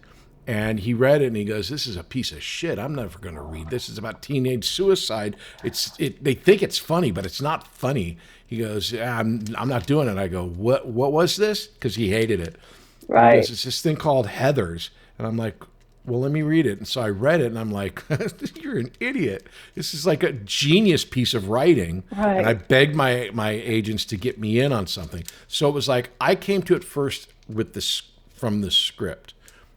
and he read it, and he goes, "This is a piece of shit. I'm never going to read this. It's about teenage suicide. They think it's funny, but it's not funny." He goes, "I'm not doing it." I go, "What was this?" Because he hated it. Right. He goes, "It's this thing called Heather's," and I'm like, well, let me read it. And so I read it, and I'm like, you're an idiot. This is like a genius piece of writing. Right. And I begged my agents to get me in on something. So it was like I came to it first with from the script.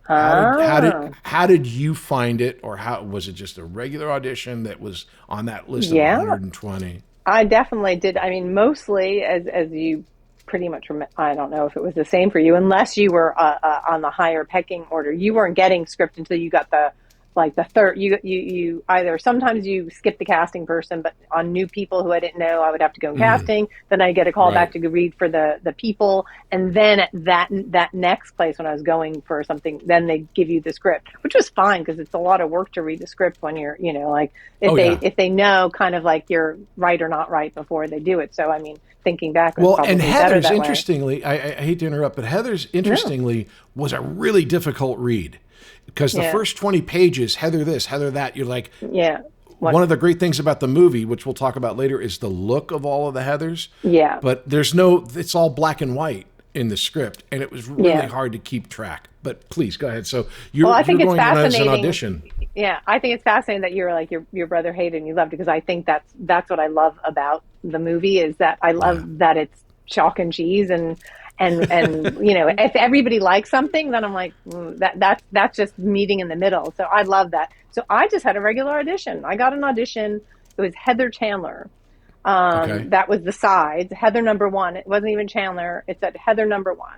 How did you find it, or how was it just a regular audition that was on that list of 120? I definitely did. Mostly as you pretty much, I don't know if it was the same for you, unless you were on the higher pecking order. You weren't getting script until you got the third. You either sometimes you skip the casting person, but on new people who I didn't know, I would have to go in casting. Then I get a call back to go read for the people, and then at that next place when I was going for something, then they give you the script, which was fine because it's a lot of work to read the script when you're if they know kind of like you're right or not right before they do it. So thinking back, and Heather's interestingly, I hate to interrupt, but Heather's interestingly was a really difficult read because the first 20 pages, Heather this, Heather that, you're like, one of the great things about the movie, which we'll talk about later, is the look of all of the Heathers. Yeah. But it's all black and white in the script, and it was really hard to keep track. But please go ahead. So you're going in as an audition. Yeah, I think it's fascinating that you're like your brother hated and you loved it, because I think that's what I love about the movie, is that I love that it's chalk and cheese and if everybody likes something, then I'm like that's just meeting in the middle. So I love that. So I just had a regular audition. I got an audition. It was Heather Chandler. That was the sides. Heather number 1. It wasn't even Chandler. It said Heather number 1.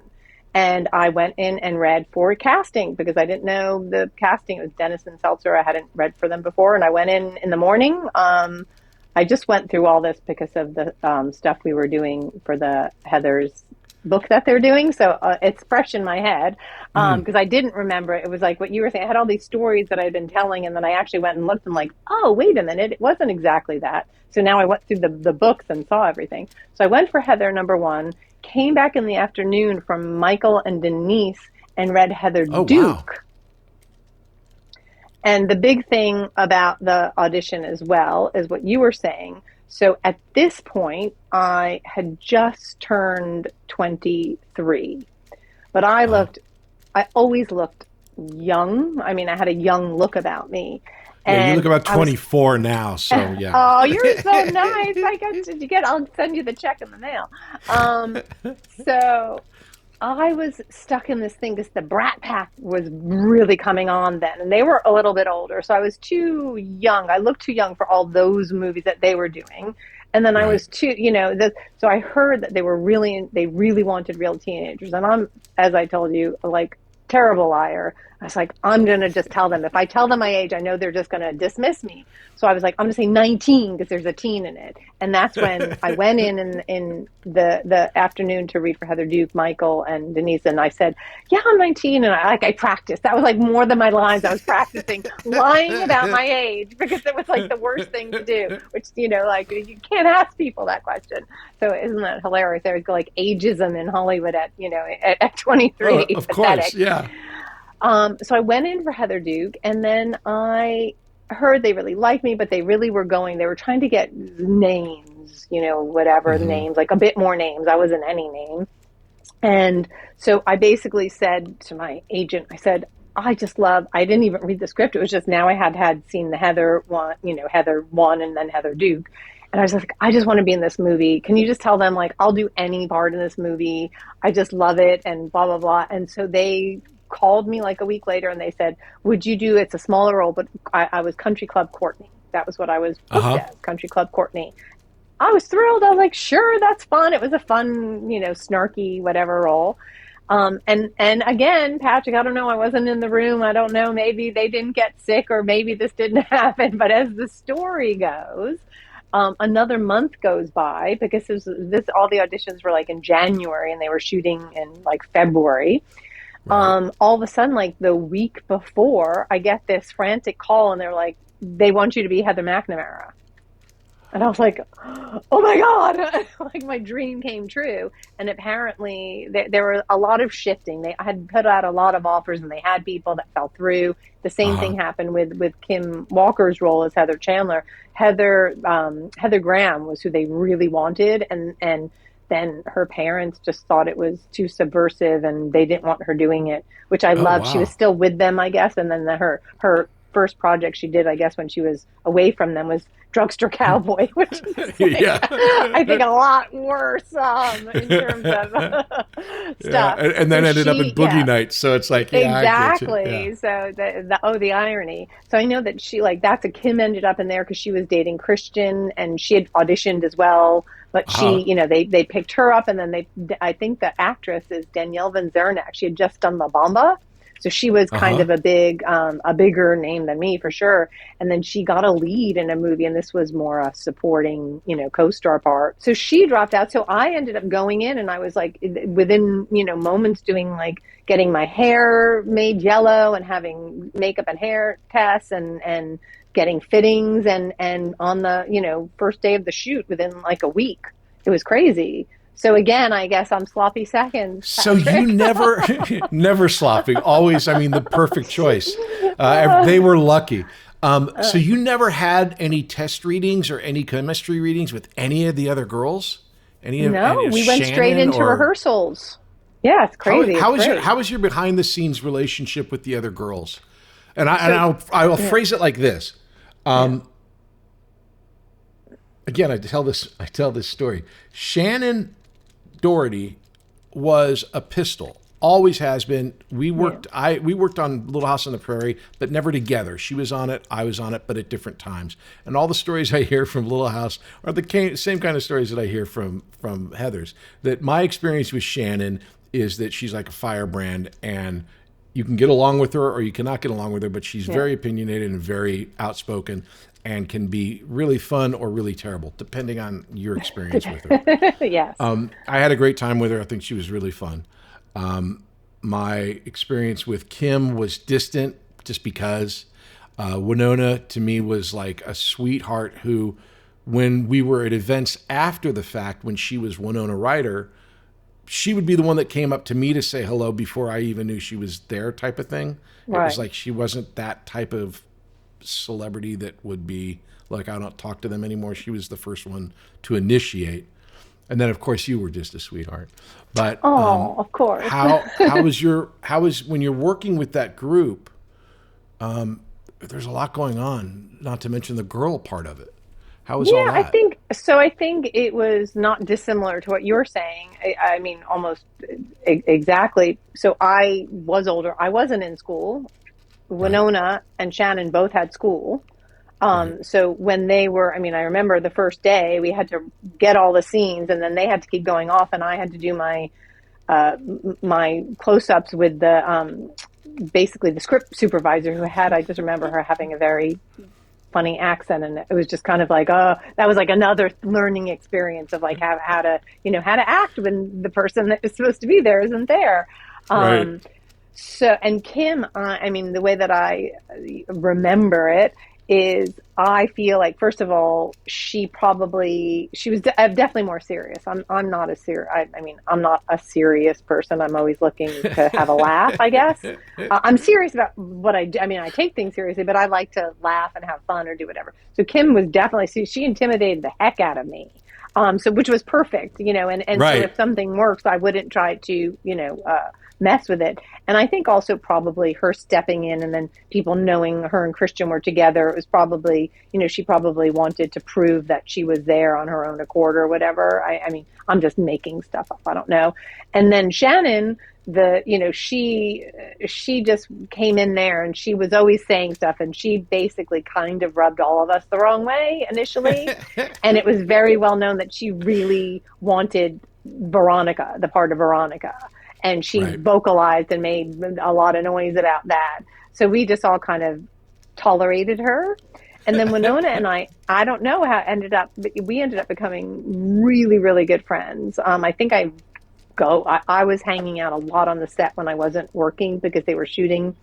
And I went in and read for casting because I didn't know the casting. It was Dennis and Seltzer. I hadn't read for them before. And I went in the morning. I just went through all this because of the stuff we were doing for the Heather's book that they're doing. So it's fresh in my head because I didn't remember it. It was like what you were saying. I had all these stories that I'd been telling, and then I actually went and looked and like, oh, wait a minute. It wasn't exactly that. So now I went through the books and saw everything. So I went for Heather number 1, came back in the afternoon from Michael and Denise and read Heather Duke. Wow. And the big thing about the audition as well is what you were saying. So at this point, I had just turned 23, but I always looked young. I mean, I had a young look about me. Yeah, you look about 24 now, so yeah. Oh, you're so nice. I'll send you the check in the mail. So I was stuck in this thing because the Brat Pack was really coming on then, and they were a little bit older, so I was too young. I looked too young for all those movies that they were doing. And then I Right. was too, so I heard that they really wanted real teenagers. And I'm, as I told you, like terrible liar. I was like, I'm going to just tell them. If I tell them my age, I know they're just going to dismiss me. So I was like, I'm going to say 19 because there's a teen in it. And that's when I went in the afternoon to read for Heather Duke, Michael, and Denise. And I said, yeah, I'm 19. And I practiced. That was like more than my lines. I was practicing lying about my age because it was like the worst thing to do, which, like you can't ask people that question. So isn't that hilarious? There's like ageism in Hollywood at 23. Of course. Yeah. So I went in for Heather Duke, and then I heard they really liked me, but they really were trying to get names, whatever names, like a bit more names. I wasn't any name. And so I basically said to my agent, I said, I didn't even read the script. It was just now I had seen the Heather one and then Heather Duke. And I was like, I just want to be in this movie. Can you just tell them, like, I'll do any part in this movie. I just love it and blah, blah, blah. And so they called me like a week later and they said, would you do, it's a smaller role, but I was Country Club Courtney. That was what I was booked as, Country Club Courtney. I was thrilled. I was like, sure, that's fun. It was a fun, snarky, whatever role. And again, Patrick, I don't know. I wasn't in the room. I don't know. Maybe they didn't get sick or maybe this didn't happen. But as the story goes, another month goes by because all the auditions were like in January and they were shooting in like February. Right. All of a sudden, like the week before, I get this frantic call and they're like, they want you to be Heather McNamara. And I was like, oh my God, like my dream came true. And apparently there were a lot of shifting. I had put out a lot of offers and they had people that fell through. The same thing happened with Kim Walker's role as Heather Chandler. Heather Graham was who they really wanted. And then her parents just thought it was too subversive and they didn't want her doing it, which I loved. Wow. She was still with them, I guess. And then her first project she did, I guess, when she was away from them was Drugstore Cowboy, which is like, I think a lot worse in terms of stuff. Yeah. And then ended up in Boogie Nights. So it's like, exactly. Yeah. So the irony. So I know that she that's a Kim ended up in there because she was dating Christian and she had auditioned as well. But she, they picked her up and then I think the actress is Danielle Van Zernak. She had just done La Bamba. So she was kind of a bigger name than me for sure. And then she got a lead in a movie and this was more a supporting, co-star part. So she dropped out. So I ended up going in and I was like within, moments doing like getting my hair made yellow and having makeup and hair tests and getting fittings and on the, first day of the shoot within like a week. It was crazy. So again, I guess I'm sloppy seconds. So you never sloppy. Always, the perfect choice. They were lucky. So you never had any test readings or any chemistry readings with any of the other girls? We went straight into rehearsals. Yeah, it's crazy. How was your behind the scenes relationship with the other girls? And I'll phrase it like this. Again, I tell this story. Shannen Doherty was a pistol. Always has been. We worked on Little House on the Prairie, but never together. She was on it, I was on it, but at different times. And all the stories I hear from Little House are the same kind of stories that I hear from Heather's. That my experience with Shannen is that she's like a firebrand, and you can get along with her or you cannot get along with her, but she's very opinionated and very outspoken and can be really fun or really terrible, depending on your experience with her. Yes. I had a great time with her. I think she was really fun. My experience with Kim was distant just because Winona to me was like a sweetheart who, when we were at events after the fact, when she was Winona Ryder, she would be the one that came up to me to say hello before I even knew she was there, type of thing. Right. It was like she wasn't that type of celebrity that would be like, I don't talk to them anymore. She was the first one to initiate. And then of course you were just a sweetheart. But of course. how was when you're working with that group, there's a lot going on, not to mention the girl part of it. How was all that? I think it was not dissimilar to what you're saying. I mean, almost exactly. So I was older. I wasn't in school. Winona and Shannen both had school. So when they were, I mean, I remember the first day we had to get all the scenes, and then they had to keep going off, and I had to do my my close-ups with the basically the script supervisor who had, I just remember her having a very funny accent, and it was just kind of like, oh, that was like another learning experience of like how to, you know, how to act when the person that is supposed to be there isn't there. Right. So, and Kim, I mean, the way that I remember it is, I feel like, first of all, she was definitely more serious. I'm not a serious. I mean, I'm not a serious person. I'm always looking to have a laugh, I guess. I'm serious about what I do. I mean, I take things seriously, but I like to laugh and have fun or do whatever. So Kim was definitely, she intimidated the heck out of me. So, which was perfect, you know, and Right. so if something works, I wouldn't try to, you know, mess with it. And I think also probably her stepping in and then people knowing her and Christian were together, it was probably, you know, she probably wanted to prove that she was there on her own accord or whatever. I mean, I'm just making stuff up. I don't know. And then Shannen, you know, she just came in there and she was always saying stuff, and she basically kind of rubbed all of us the wrong way initially. And it was very well known that she really wanted Veronica, the part of Veronica. And she Right. vocalized and made a lot of noise about that. So we just all kind of tolerated her. And then Winona and I don't know how we ended up becoming really, really good friends. I think I was hanging out a lot on the set when I wasn't working because they were shooting.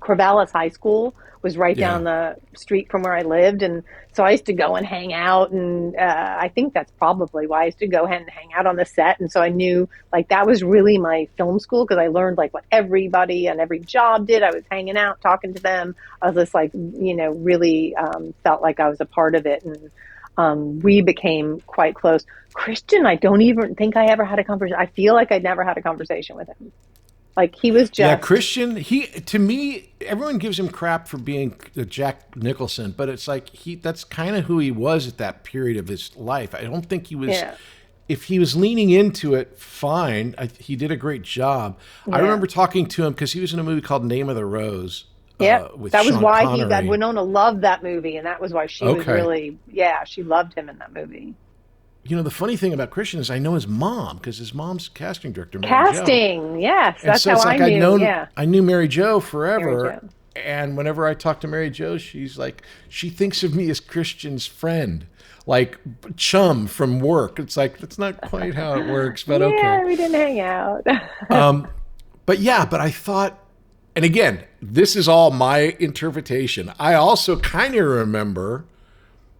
Corvallis High School was right down the street from where I lived. And so I used to go and hang out. And I think that's probably why I used to go and hang out on the set. And so I knew, like, that was really my film school, because I learned, like, what everybody and every job did. I was hanging out, talking to them. I was just, like, you know, really felt like I was a part of it. And we became quite close. Christian, I don't even think I ever had a conversation. I feel like I never had a conversation with him. Like, he was just... Yeah, Christian, to me, everyone gives him crap for being Jack Nicholson, but it's like, that's kind of who he was at that period of his life. I don't think he was... Yeah. If he was leaning into it, fine. He did a great job. I remember talking to him because he was in a movie called Name of the Rose. Yeah, with that was Sean why Connery. Winona loved that movie, and that was why she was Okay. really... Yeah, she loved him in that movie. You know, the funny thing about Christian is I know his mom, because his mom's casting director, Mary Jo. Casting, yes. And That's so how it's like I knew, I knew Mary Jo forever. Mary Jo. And whenever I talk to Mary Jo, she's like, she thinks of me as Christian's friend, like chum from work. It's like, that's not quite how it works, but Yeah, okay. we didn't hang out. But I thought, and again, this is all my interpretation. I also kind of remember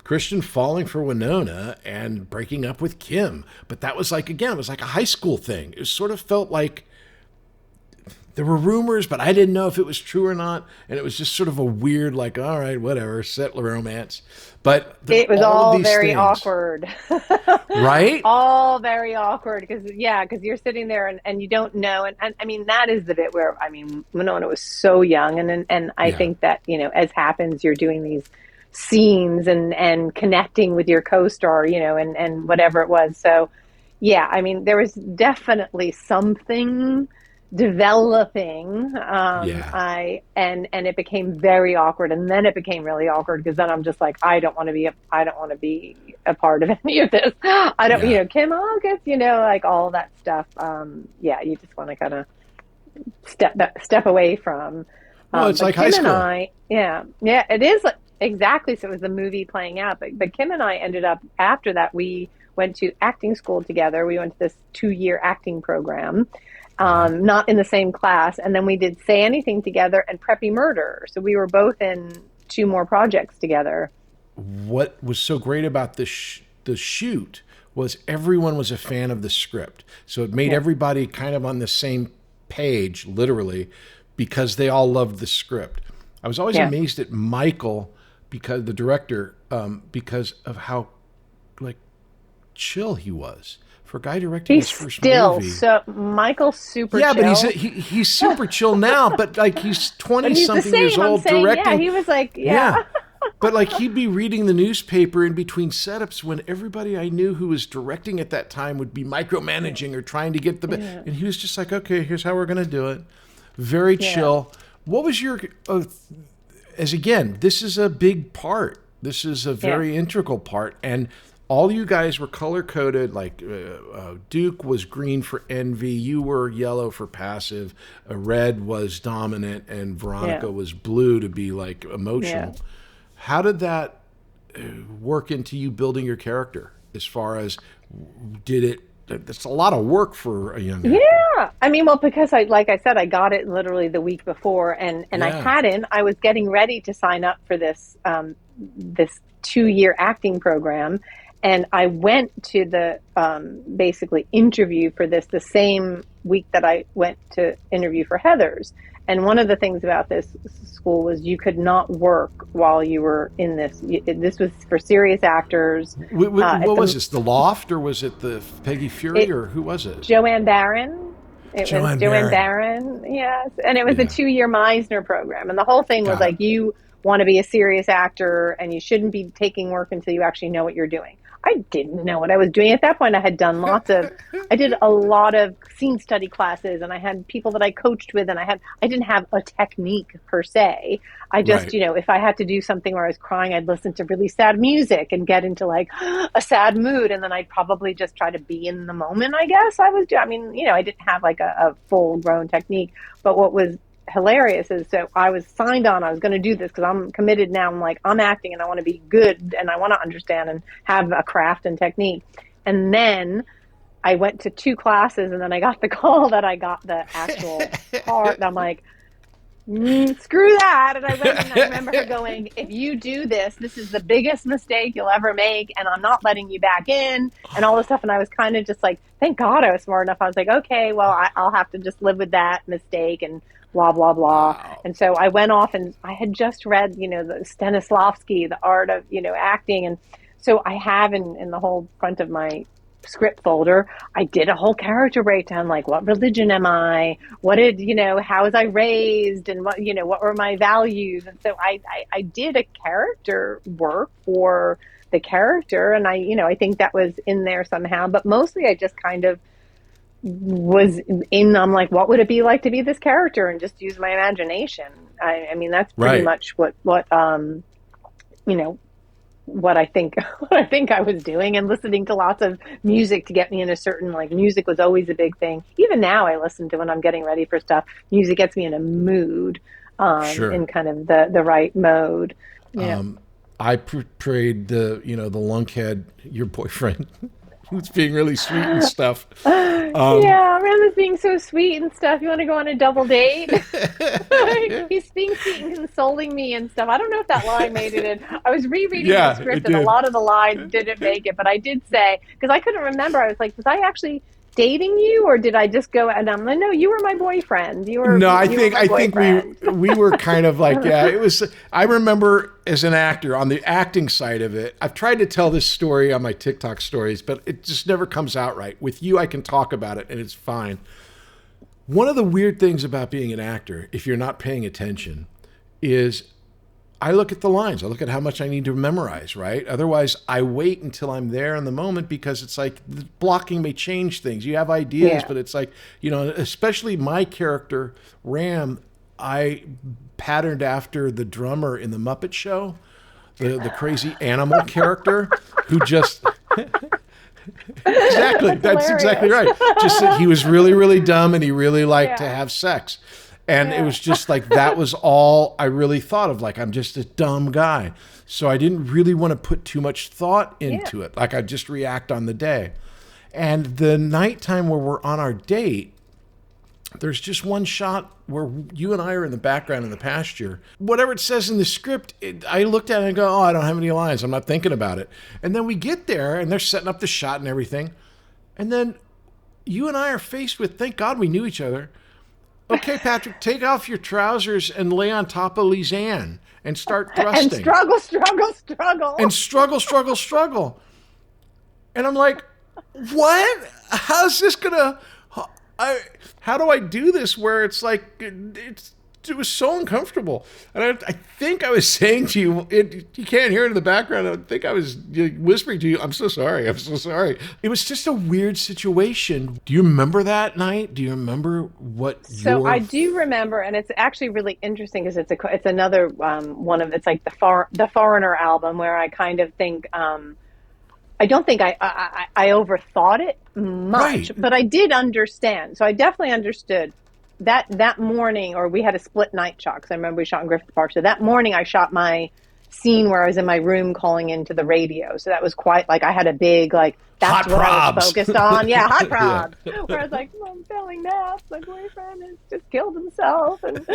Christian falling for Winona and breaking up with Kim. But that was like, again, it was like a high school thing. It sort of felt like there were rumors, but I didn't know if it was true or not. And it was just sort of a weird, like, all right, whatever, settler romance. But It was all of these very things, awkward. right? All very awkward because you're sitting there and you don't know. And I mean, that is the bit where, I mean, Winona was so young. And I think that, you know, as happens, you're doing these scenes and connecting with your co-star, you know, and whatever it was. So, yeah, I mean, there was definitely something developing. And it became very awkward, and then it became really awkward because then I'm just like, I don't want to be a part of any of this. I don't, you know, Kim August, you know, like all that stuff. You just want to kind of step away from. Well, it's like Kim high school. And it is exactly. So it was the movie playing out, but Kim and I ended up, after that, we went to acting school together. We went to this 2-year acting program. Not in the same class. And then we did Say Anything together and Preppy Murder. So we were both in 2 more projects together. What was so great about the shoot was everyone was a fan of the script. So it made everybody kind of on the same page, literally, because they all loved the script. I was always amazed at Michael, because the director, because of how like chill he was. For a guy directing his first movie. So Michael's super chill. Yeah, but he's super chill now, but like he's 20-something years old directing. Yeah, he was like, But like he'd be reading the newspaper in between setups when everybody I knew who was directing at that time would be micromanaging or trying to get the... And he was just like, okay, here's how we're going to do it. Very chill. What was your... as again, this is a big part This is a very integral part. And all you guys were color-coded, like Duke was green for envy, you were yellow for passive, red was dominant, and Veronica was blue to be like emotional. Yeah. How did that work into you building your character? As far as, that's a lot of work for a young actor. Yeah. I mean, well, because like I said, I got it literally the week before, and I was getting ready to sign up for this, this 2-year acting program. And I went to the basically interview for this the same week that I went to interview for Heather's. And one of the things about this school was you could not work while you were in this. This was for serious actors. What was this, the Loft, or was it the Peggy Fury, or who was it? Joanne Barron. Joanne Barron, yes. And it was a 2-year Meisner program. And the whole thing was like, you want to be a serious actor and you shouldn't be taking work until you actually know what you're doing. I didn't know what I was doing at that point. I had done I did a lot of scene study classes, and I had people that I coached with, and I didn't have a technique per se. I just, if I had to do something where I was crying, I'd listen to really sad music and get into like a sad mood. And then I'd probably just try to be in the moment, I guess I didn't have like a full grown technique, but what was hilarious is, so I was signed on, I was going to do this because I'm committed now. I'm like, I'm acting and I want to be good and I want to understand and have a craft and technique. And then I went to 2 classes, and then I got the call that I got the actual part, and I'm like, screw that. And I went, and I remember her going, if you do this is the biggest mistake you'll ever make, and I'm not letting you back in, and all this stuff. And I was kind of just like, thank God I was smart enough. I was like, okay, well, I'll have to just live with that mistake and blah, blah, blah. Wow. And so I went off, and I had just read, the Stanislavski, The Art of, acting. And so I have in the whole front of my script folder, I did a whole character breakdown, like what religion am I? What did, how was I raised? And what were my values? And so I did a character work for the character. And I think that was in there somehow, but mostly I just kind of was I'm like, what would it be like to be this character, and just use my imagination. I mean, that's pretty much what what I think I was doing, and listening to lots of music to get me in a certain, like, music was always a big thing. Even now I listen to when I'm getting ready for stuff. Music gets me in a mood, in kind of the right mode. I portrayed the lunkhead, your boyfriend, who's being really sweet and stuff. Randall's being so sweet and stuff. You want to go on a double date? He's being sweet and consoling me and stuff. I don't know if that line made it in. I was rereading the script, and a lot of the lines didn't make it, but I did say, because I couldn't remember, I was like, was I actually dating you, or did I just go, and I'm like, no, you were my boyfriend. I think we were kind of like, it was, I remember as an actor on the acting side of it, I've tried to tell this story on my TikTok stories, but it just never comes out right. With you, I can talk about it and it's fine. One of the weird things about being an actor, if you're not paying attention, is I look at the lines. I look at how much I need to memorize, right? Otherwise, I wait until I'm there in the moment, because it's like the blocking may change things. You have ideas, but it's like, especially my character, Ram, I patterned after the drummer in the Muppet Show, the crazy animal character who just... Exactly. That's exactly right. Just that he was really, really dumb, and he really liked to have sex. And it was just like, that was all I really thought of. Like, I'm just a dumb guy. So I didn't really want to put too much thought into it. Like, I just react on the day. And the nighttime where we're on our date, there's just one shot where you and I are in the background in the pasture. Whatever it says in the script, I looked at it and go, I don't have any lines. I'm not thinking about it. And then we get there, and they're setting up the shot and everything. And then you and I are faced with, thank God we knew each other. Okay, Patrick, take off your trousers and lay on top of Lisanne and start thrusting. And struggle. And struggle. And I'm like, what? How's this gonna... how do I do this where it's like, it's it was so uncomfortable. And I think I was saying to you, you can't hear it in the background. I think I was whispering to you, I'm so sorry. I'm so sorry. It was just a weird situation. Do you remember that night? Do you remember what So I do remember, and it's actually really interesting because it's another one of, it's like the Foreigner album where I kind of think, I don't think I overthought it much, Right. but I did understand. So I definitely understood that morning, or we had a split night shot because I remember we shot in Griffith Park. So that morning I shot my scene where I was in my room calling into the radio. So that was quite like I had a big like that's Hot what I probs. was focused on. Yeah, hot probs. Where I was like, I'm failing naps. My boyfriend has just killed himself and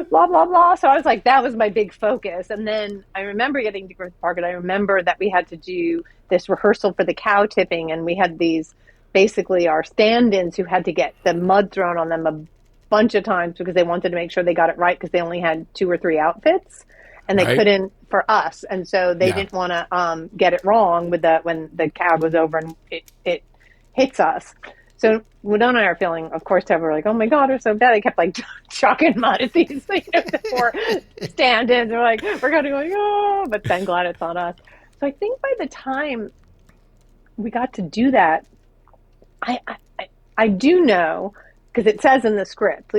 blah blah blah. So I was like, that was my big focus. And then I remember getting to Griffith Park, and I remember that we had to do this rehearsal for the cow tipping, and we had these basically our stand-ins who had to get the mud thrown on them a bunch of times because they wanted to make sure they got it right because they only had 2 or 3 outfits and they Right. couldn't for us, and so they didn't want to get it wrong with when the cab was over and it hits us. So Winona and I are feeling, of course, we're like, oh my god, we're so bad. I kept like chalking mud at these before stand-ins. We're like, we're gonna go, oh, but then glad it's on us. So I think by the time we got to do that, I do know, because it says in the script,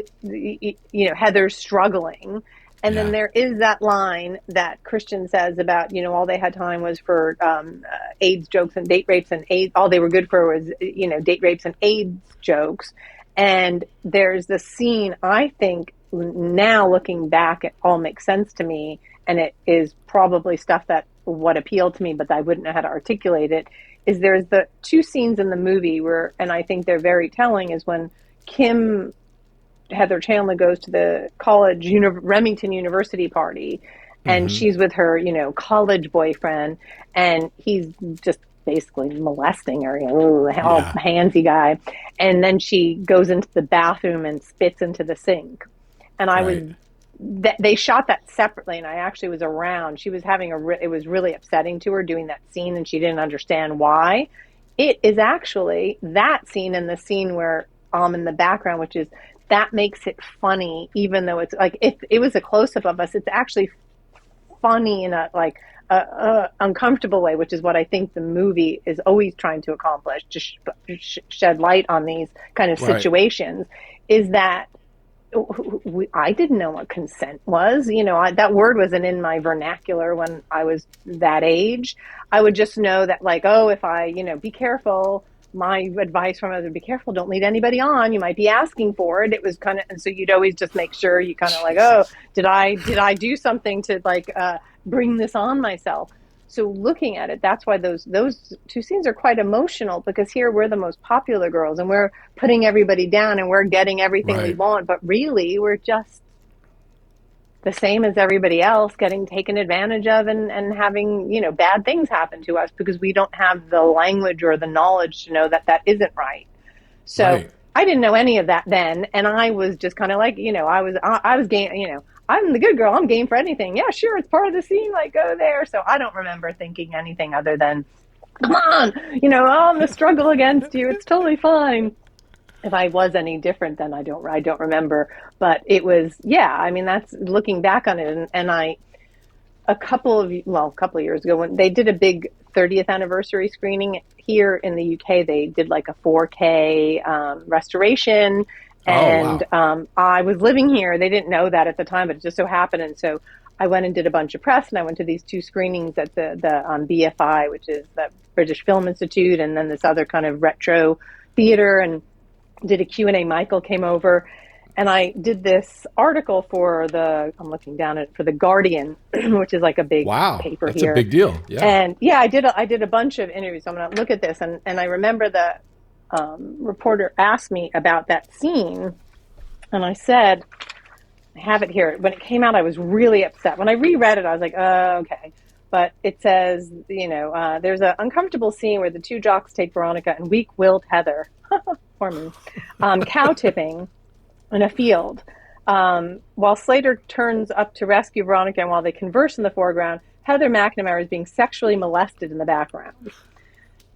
Heather's struggling. And then there is that line that Christian says about, all they had time was for AIDS jokes and date rapes and AIDS. All they were good for was, date rapes and AIDS jokes. And there's the scene, I think, now looking back, it all makes sense to me. And it is probably stuff that what appealed to me, but I wouldn't know how to articulate it, is there's the 2 scenes in the movie where, and I think they're very telling, is when Heather Chandler goes to the college, Remington University party, and she's with her, college boyfriend, and he's just basically molesting her, all handsy guy. And then she goes into the bathroom and spits into the sink. And they shot that separately, and I actually was around. She was having it was really upsetting to her doing that scene, and she didn't understand why. It is actually that scene and the scene where in the background, which is, that makes it funny, even though it's like, if it was a close-up of us, it's actually funny in a uncomfortable way, which is what I think the movie is always trying to accomplish, to shed light on these kind of situations, is that I didn't know what consent was. That word wasn't in my vernacular when I was that age. I would just know that, like, if I, be careful. My advice from us would be careful, don't lead anybody on. You might be asking for it. It was kind of, and so you'd always just make sure you kind of like, did I do something to bring this on myself? So looking at it, that's why those 2 scenes are quite emotional, because here we're the most popular girls and we're putting everybody down and we're getting everything we want, but really we're just the same as everybody else, getting taken advantage of and having, bad things happen to us because we don't have the language or the knowledge to know that that isn't right. So I didn't know any of that then. And I was just kind of like, I was game, I'm the good girl. I'm game for anything. Yeah, sure. It's part of the scene. Like, go there. So I don't remember thinking anything other than, come on, I'm the struggle against you. It's totally fine. If I was any different, then I don't remember. But it was, that's looking back on it. And a couple of years ago, when they did a big 30th anniversary screening here in the UK, they did like a 4K restoration. And I was living here. They didn't know that at the time, but it just so happened. And so I went and did a bunch of press, and I went to these 2 screenings at the BFI, which is the British Film Institute, and then this other kind of retro theater, and did a Q&A. Michael came over, and I did this article for I'm looking down at it, for The Guardian, which is like a big paper that's here. That's a big deal. Yeah. And I did a bunch of interviews. So I'm going to look at this. And I remember the reporter asked me about that scene, and I said, I have it here. When it came out, I was really upset. When I reread it, I was like, oh, okay. But it says, there's an uncomfortable scene where the 2 jocks take Veronica and weak-willed Heather, for me, cow tipping in a field. While Slater turns up to rescue Veronica, and while they converse in the foreground, Heather McNamara is being sexually molested in the background.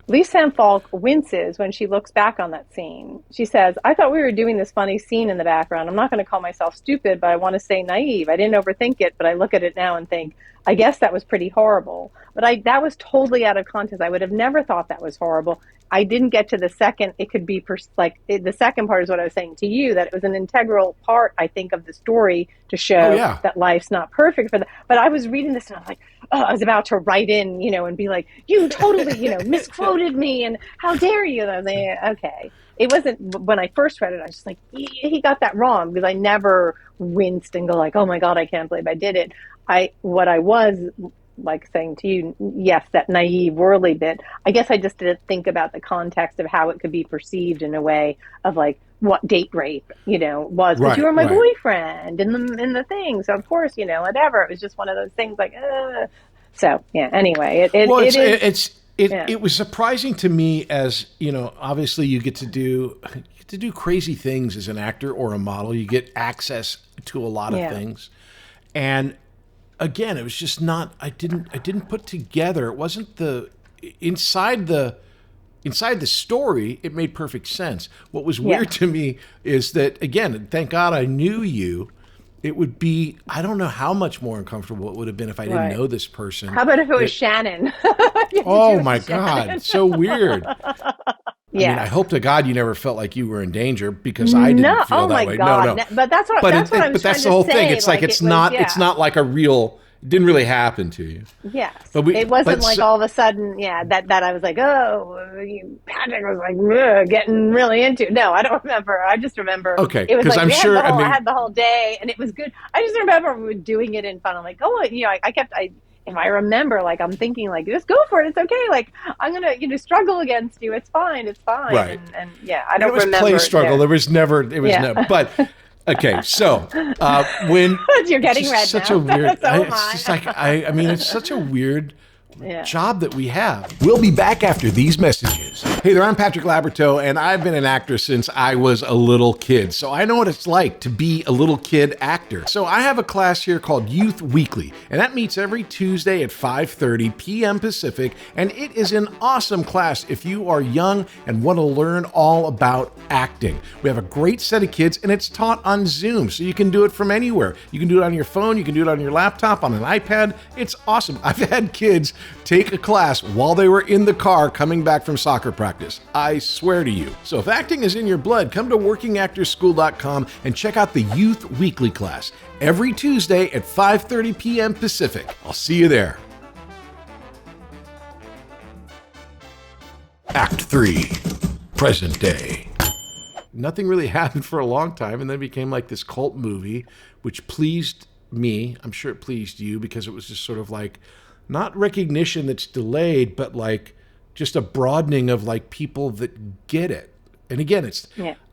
Lisanne Falk winces when she looks back on that scene. She says, I thought we were doing this funny scene in the background. I'm not going to call myself stupid, but I want to say naive. I didn't overthink it, but I look at it now and think, I guess that was pretty horrible. But that was totally out of context. I would have never thought that was horrible. I didn't get to the second. It could be the second part is what I was saying to you, that it was an integral part, I think, of the story to show that life's not perfect for them. But I was reading this and I was like, oh, I was about to write in, and be like, you totally, misquoted me and how dare you? And I was like, okay. It wasn't, when I first read it, I was just like, he got that wrong, because I never winced and go like, oh my God, I can't believe I did it. What I was like saying to you, yes, that naive, worldly bit, I guess I just didn't think about the context of how it could be perceived in a way of like what date rape, was. But you were my boyfriend in the thing. So of course, whatever. It was just one of those things like, So yeah, anyway, it was surprising to me, as obviously you get to do crazy things as an actor or a model. You get access to a lot of things. And again, it was just not, I didn't put together, it wasn't inside the story, it made perfect sense. What was weird to me is that, again, thank God I knew you. It would be, I don't know how much more uncomfortable it would have been if I didn't know this person. How about if it was Shannen? Oh my God, so weird. I mean, I hope to God you never felt like you were in danger, because I didn't feel that way. God. No. But that's what I'm trying the whole thing. It's like it's not like a real. It didn't really happen to you. Yes, but it wasn't like all of a sudden. That I was like, oh, Patrick was like getting really into. No, I don't remember. I just remember. Okay, it was like I'm sure. I had the whole day, and it was good. I just remember we were doing it in fun. I'm like, oh, if I remember, like, I'm thinking, like, just go for it. It's okay. Like, I'm going to, struggle against you. It's fine. It's fine. Right. And I don't remember. It was play struggle. There was never, never. But, okay, so when. You're getting red such now. A weird, So it's just like, I mean, it's such a weird job that we have. We'll be back after these messages. Hey there, I'm Patrick Labyorteaux, and I've been an actor since I was a little kid. So I know what it's like to be a little kid actor. So I have a class here called Youth Weekly, and that meets every Tuesday at 5:30 p.m. Pacific, and it is an awesome class if you are young and want to learn all about acting. We have a great set of kids, and it's taught on Zoom, so you can do it from anywhere. You can do it on your phone, you can do it on your laptop, on an iPad. It's awesome. I've had kids take a class while they were in the car coming back from soccer practice. I swear to you. So if acting is in your blood, come to workingactorschool.com and check out the Youth Weekly class every Tuesday at 5:30 p.m. Pacific. I'll see you there. Act 3, present day. Nothing really happened for a long time, and then it became like this cult movie, which pleased me. I'm sure it pleased you, because it was just sort of like, not recognition that's delayed, but like just a broadening of like people that get it. And again, it's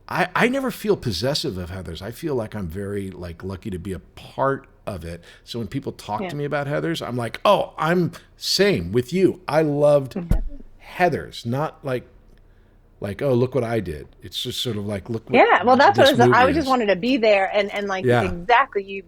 I never feel possessive of Heathers. I feel like I'm very like lucky to be a part of it. So when people talk to me about Heathers, I'm like, oh, I'm same with you. I loved Heathers, not like, oh, look what I did. It's just sort of like, look. Well, that's what it was. I just wanted to be there, and like exactly you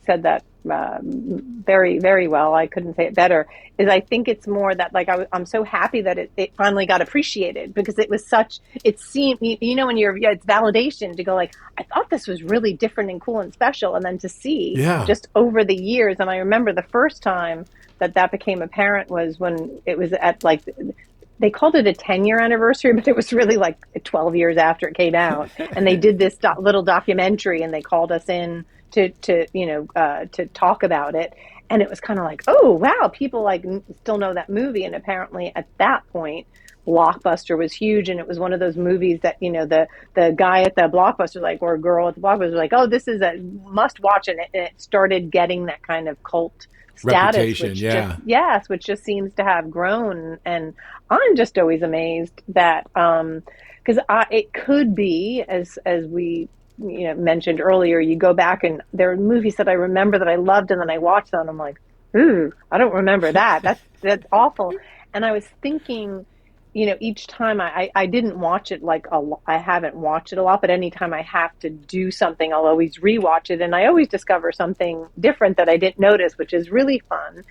said that very, very well. I couldn't say it better. Is I think it's more that like I'm so happy that it finally got appreciated, because it was such. It seemed when it's validation to go like, I thought this was really different and cool and special, and then to see just over the years. And I remember the first time that became apparent was when it was at like. They called it a 10-year anniversary, but it was really like 12 years after it came out. And they did this little documentary, and they called us in to talk about it. And it was kind of like, oh, wow, people like still know that movie. And apparently at that point, Blockbuster was huge. And it was one of those movies that, the guy at the Blockbuster, or girl at the Blockbuster was like, oh, this is a must watch. And it started getting that kind of cult status, which just seems to have grown. And I'm just always amazed that because it could be, as we mentioned earlier, you go back and there are movies that I remember that I loved, and then I watched them and I'm like, ooh, I don't remember that. That's awful. And I was thinking, each time I didn't watch it I haven't watched it a lot, but anytime I have to do something, I'll always rewatch it, and I always discover something different that I didn't notice, which is really fun.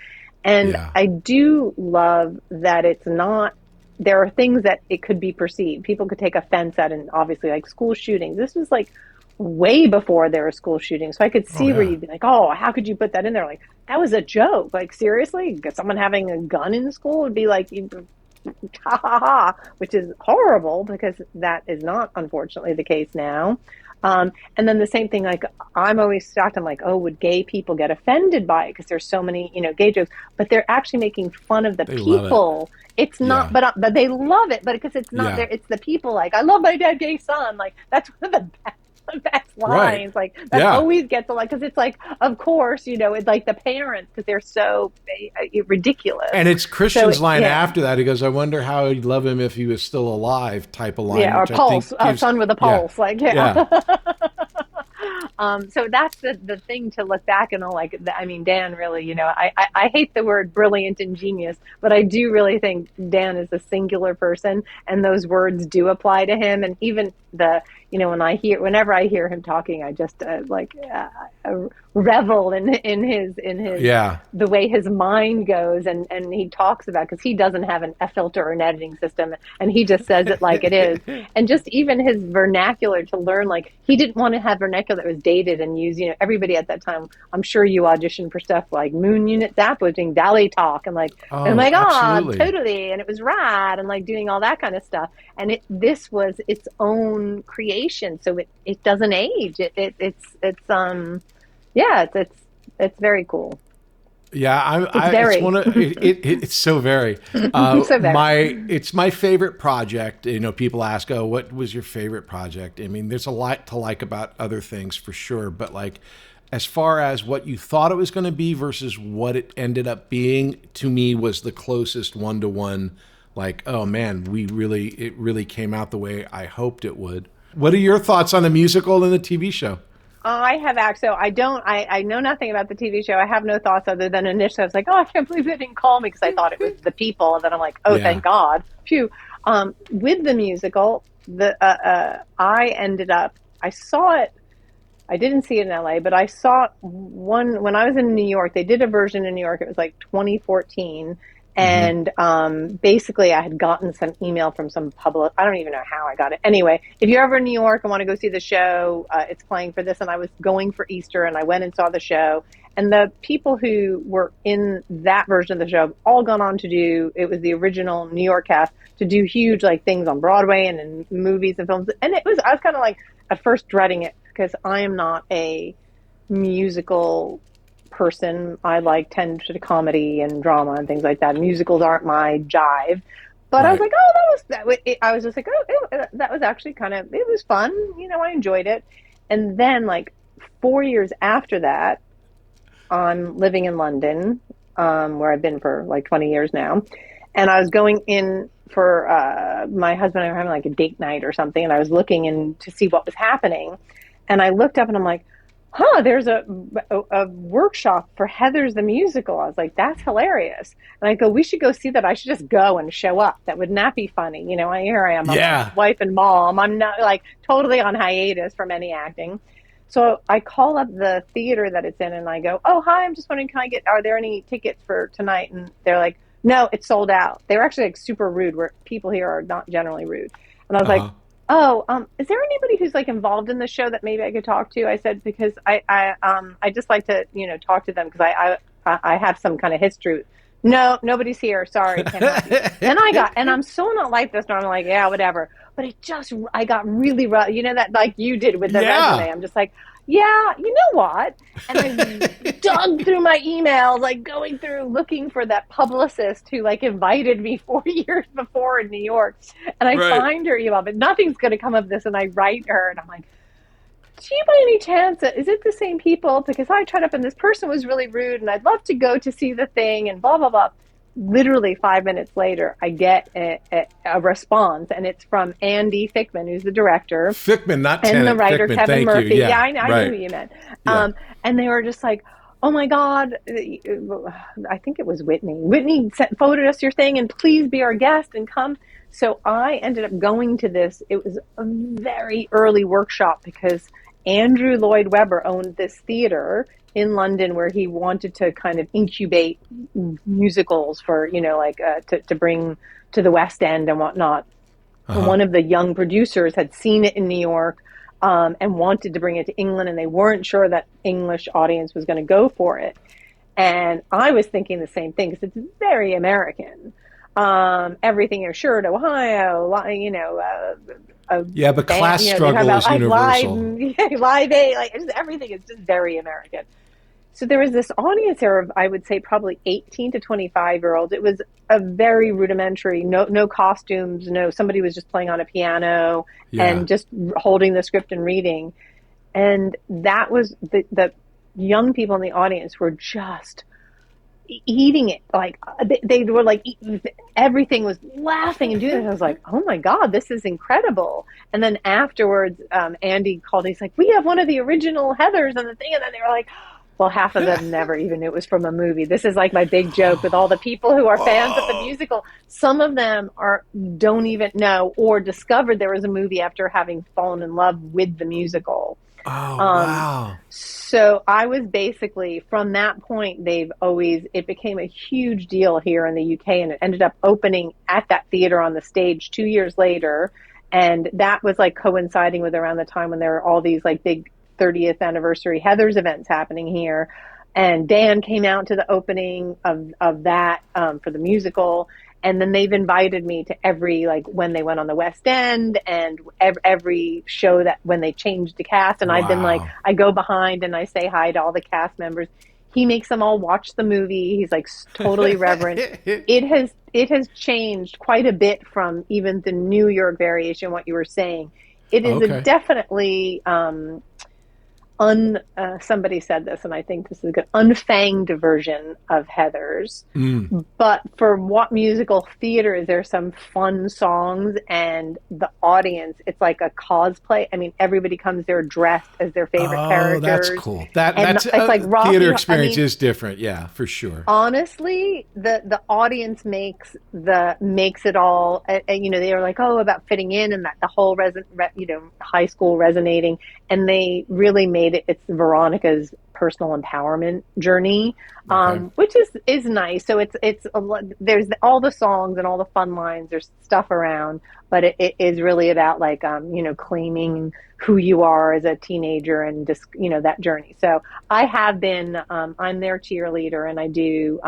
And I do love that it's not there are things that it could be perceived. People could take offense at, and obviously like school shootings. This was like way before there were school shootings. So I could see where you'd be like, oh, how could you put that in there? Like, that was a joke. Like, seriously? Someone having a gun in school would be like, ha ha ha, which is horrible because that is not, unfortunately, the case now. And then the same thing, like, I'm always shocked. I'm like, oh, would gay people get offended by it? Because there's so many, gay jokes, but they're actually making fun of the people. It's not, but they love it, but because it's not there, it's the people. Like, I love my dead gay son. Like, that's one of the best lines. Like, that always gets a lot, because it's like, of course, it's like the parents, because they're so ridiculous. And it's Christian's line after that. He goes, I wonder how he'd love him if he was still alive, type of line. Yeah, or pulse, a son with a pulse. Like, so that's the thing to look back and all, like, I mean, Dan really, I hate the word brilliant and genius, but I do really think Dan is a singular person, and those words do apply to him. And even whenever I hear him talking, I just revel in his the way his mind goes, and he talks about, because he doesn't have a filter or an editing system, and he just says it like it is. And just even his vernacular, to learn, like, he didn't want to have vernacular that was dated and use, everybody at that time, I'm sure you auditioned for stuff like Moon Unit Zap was doing Dally Talk, and like, totally, and it was rad, and like doing all that kind of stuff. And this was its own creation, so it doesn't age. It's very cool. Yeah, it's so very. It's my favorite project. People ask, "Oh, what was your favorite project?" I mean, there's a lot to like about other things for sure, but like, as far as what you thought it was going to be versus what it ended up being, to me was the closest one-to-one. Like, oh man, it really came out the way I hoped it would. What are your thoughts on the musical and the TV show? I know nothing about the TV show. I have no thoughts other than initially I was like, oh, I can't believe they didn't call me, because I thought it was the people. And then I'm like, oh, thank God. Phew. With the musical, I saw it. I didn't see it in LA, but I saw one when I was in New York. They did a version in New York. It was like 2014. And basically, I had gotten some email from some public. I don't even know how I got it. Anyway, if you're ever in New York and want to go see the show, it's playing for this. And I was going for Easter, and I went and saw the show. And the people who were in that version of the show have all gone on to do, it was the original New York cast, to do huge like things on Broadway and in movies and films. And I was kind of like at first dreading it, because I am not a musical person. I tend to comedy and drama and things like that. Musicals aren't my jive. But I was like, I was just like, that was actually it was fun. I enjoyed it. And then like 4 years after that, I'm living in London, where I've been for like 20 years now. And I was going in for, my husband and I were having like a date night or something. And I was looking in to see what was happening. And I looked up and I'm like, there's a workshop for Heather's the Musical. I was like, that's hilarious. And I go, we should go see that. I should just go and show up. That would not be funny. Here I am, I'm a wife and mom. I'm not like totally on hiatus from any acting. So I call up the theater that it's in and I go, oh, hi, I'm just wondering, are there any tickets for tonight? And they're like, no, it's sold out. They were actually like super rude, where people here are not generally rude. And I was like, is there anybody who's like involved in the show that maybe I could talk to? I said, because I just like to, talk to them, because I have some kind of history. No, nobody's here. Sorry. Can't help you. And I'm so not like this. And I'm like, yeah, whatever. But I got really rough. That like you did with the resume. I'm just like, yeah, you know what? And I dug through my emails, like going through looking for that publicist who like invited me 4 years before in New York. And I find her email, but nothing's going to come of this. And I write her and I'm like, do you by any chance, is it the same people? Because I tried up and this person was really rude and I'd love to go to see the thing and blah, blah, blah. Literally 5 minutes later, I get a response, and it's from Andy Fickman, who's the director. Fickman, not and Tennant. the writer Fickman, Kevin Murphy. Yeah, I knew who you meant. Yeah. And they were just like, oh my God, I think it was Whitney. Whitney forwarded us your thing, and please be our guest and come. So I ended up going to this. It was a very early workshop because Andrew Lloyd Webber owned this theater in London where he wanted to kind of incubate musicals for, to bring to the West End and whatnot. And one of the young producers had seen it in New York and wanted to bring it to England, and they weren't sure that English audience was going to go for it. And I was thinking the same thing because it's very American. Everything is sure to Ohio, but class struggle is universal. Live Aid, everything is just very American. So there was this audience there of, I would say, probably 18 to 25-year-olds. It was a very rudimentary, no costumes, somebody was just playing on a piano and just holding the script and reading. And that was the young people in the audience were just eating it. Like they were like, everything was laughing and doing it. I was like, oh my God, this is incredible. And then afterwards, Andy called, he's like, we have one of the original Heathers on the thing. And then they were like, well, half of them never even knew it was from a movie. This is like my big joke with all the people who are fans of the musical. Some of them don't even know or discovered there was a movie after having fallen in love with the musical. Oh, wow. So I was basically, from that point, it became a huge deal here in the UK, and it ended up opening at that theater on the stage 2 years later. And that was like coinciding with around the time when there were all these like big 30th anniversary Heathers events happening here. And Dan came out to the opening of that for the musical. And then they've invited me to every, like when they went on the West End and every show that when they changed the cast. And I've been like, I go behind and I say hi to all the cast members. He makes them all watch the movie. He's like totally reverent. It has changed quite a bit from even the New York variation, what you were saying. It is a definitely, somebody said this, and I think this is a good, unfanged version of Heathers. But for what musical theater is there some fun songs, and the audience, it's like a cosplay. I mean, everybody comes there dressed as their favorite characters. That's cool. That's it's like Rocky, theater experience is different. Yeah, for sure. Honestly, the audience makes it all. They were like, about fitting in and that the whole high school resonating, and they really made it's Veronica's personal empowerment journey, which is nice. So it's there's all the songs and all the fun lines. There's stuff around, but it is really about like claiming who you are as a teenager and just that journey. So I have been I'm their cheerleader, and I do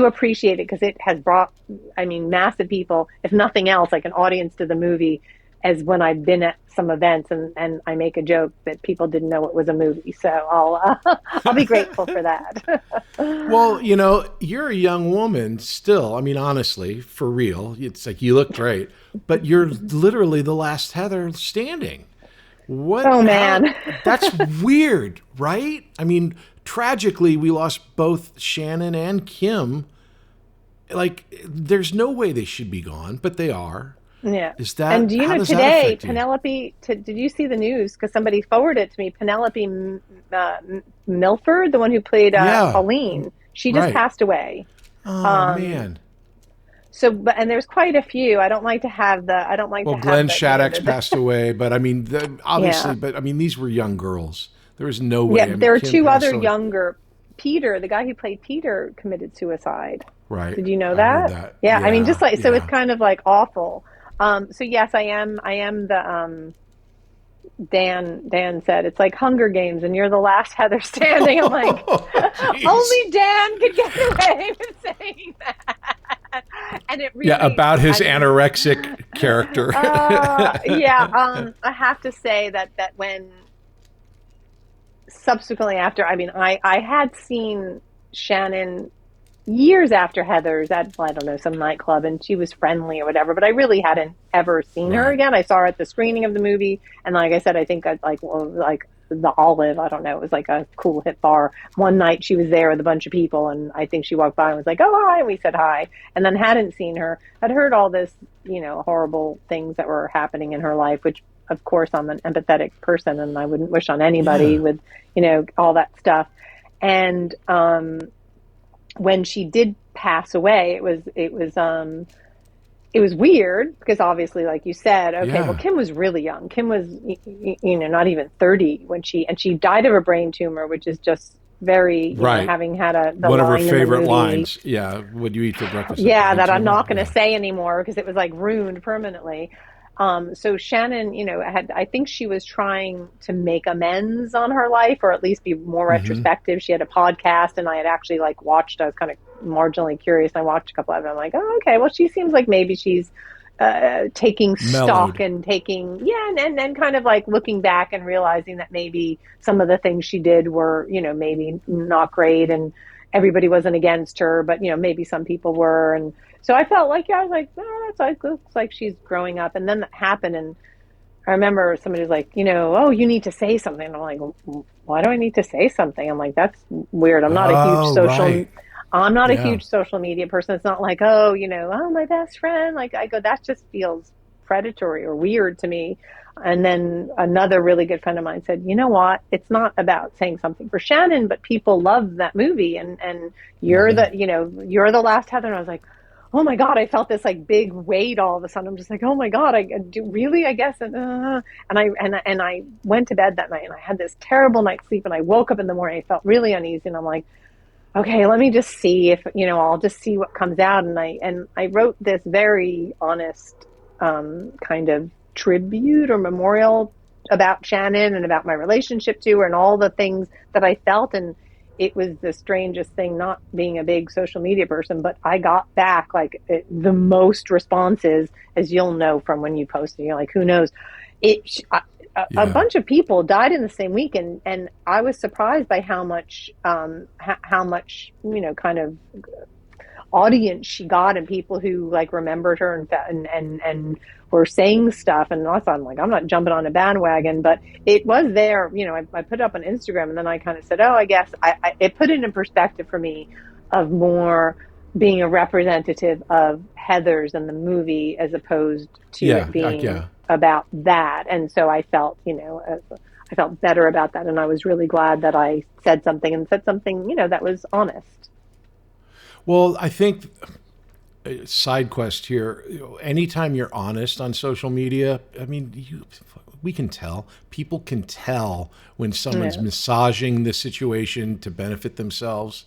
appreciate it because it has brought massive people, if nothing else, like an audience to the movie. As when I've been at some events and I make a joke that people didn't know it was a movie. So I'll be grateful for that. Well, you're a young woman still. I mean, honestly, for real, it's like you look great, but you're literally the last Heather standing. What? Oh, man. That's weird, right? I mean, tragically, we lost both Shannen and Kim. Like, there's no way they should be gone, but they are. Yeah. Is that, and do you know today, Penelope, did you see the news? Because somebody forwarded it to me. Penelope Milford, the one who played Pauline, she just passed away. Oh, man. So, and there's quite a few. I don't like to have Glenn Shattuck's passed away, but I mean, obviously, but I mean, these were young girls. There was no way. Yeah, there are two other younger. Peter, the guy who played Peter, committed suicide. Right. Did you know that? Yeah. I mean, just like, so it's kind of like awful. So yes, I am the, Dan said, it's like Hunger Games and you're the last Heather standing. I'm like, only Dan could get away with saying that. And it really, about his anorexic character. I have to say that when subsequently after, I had seen Shannen years after Heather's at, I don't know, some nightclub, and she was friendly or whatever, but I really hadn't ever seen her again. I saw her at the screening of the movie, and like I said, I think like the Olive, I don't know, it was like a cool hip bar. One night she was there with a bunch of people, and I think she walked by and was like, oh, hi, and we said hi, and then hadn't seen her. I'd heard all this, horrible things that were happening in her life, which, of course, I'm an empathetic person, and I wouldn't wish on anybody with, all that stuff. And when she did pass away, it was it was weird because obviously, like you said, okay, Yeah. well, Kim was really young. Kim was, not even 30 when she died of a brain tumor, which is just very, Right. having had the One of her line in the favorite movie. lines. Yeah. What do you eat for breakfast? Yeah, that I'm Tumor? not going to Yeah. say anymore because it was like ruined permanently. So Shannen, I think she was trying to make amends on her life, or at least be more retrospective. She had a podcast, and I had actually like watched. I was kind of marginally curious, and I watched a couple of them. I'm like, oh, okay, well, she seems like maybe she's taking stock Mellowed. and taking, and kind of like looking back and realizing that maybe some of the things she did were, maybe not great, and everybody wasn't against her, but maybe some people were. And so I felt like, I was like, oh, that's like, looks like she's growing up. And then that happened, and I remember somebody was like, oh, you need to say something. And I'm like, why do I need to say something? I'm like, that's weird. I'm not a huge Oh, social. right. I'm not a Yeah. huge social media person. It's not like, oh, my best friend. Like I go, that just feels predatory or weird to me. And then another really good friend of mine said, you know what? It's not about saying something for Shannen, but people love that movie. And you're you're the last Heather. And I was like, oh my God, I felt this like big weight all of a sudden. I'm just like, oh my God, I do really, I guess. And I went to bed that night, and I had this terrible night's sleep, and I woke up in the morning. I felt really uneasy, and I'm like, okay, let me just see if, I'll just see what comes out. And I wrote this very honest kind of tribute or memorial about Shannen and about my relationship to her and all the things that I felt. And it was the strangest thing, not being a big social media person, but I got back like the most responses, as you'll know from when you posted. You're like, who knows? A bunch of people died in the same week, and I was surprised by how much kind of audience she got, and people who like remembered her and were saying stuff. And also, I'm like, I'm not jumping on a bandwagon, but it was there. I put it up on Instagram, and then I kind of said, oh, I guess it put it in perspective for me of more being a representative of Heather's and the movie as opposed to it being about that. And so I felt, I felt better about that, and I was really glad that I said something that was honest. Well, I think side quest here. Anytime you're honest on social media, I mean, we can tell. People can tell when someone's massaging the situation to benefit themselves.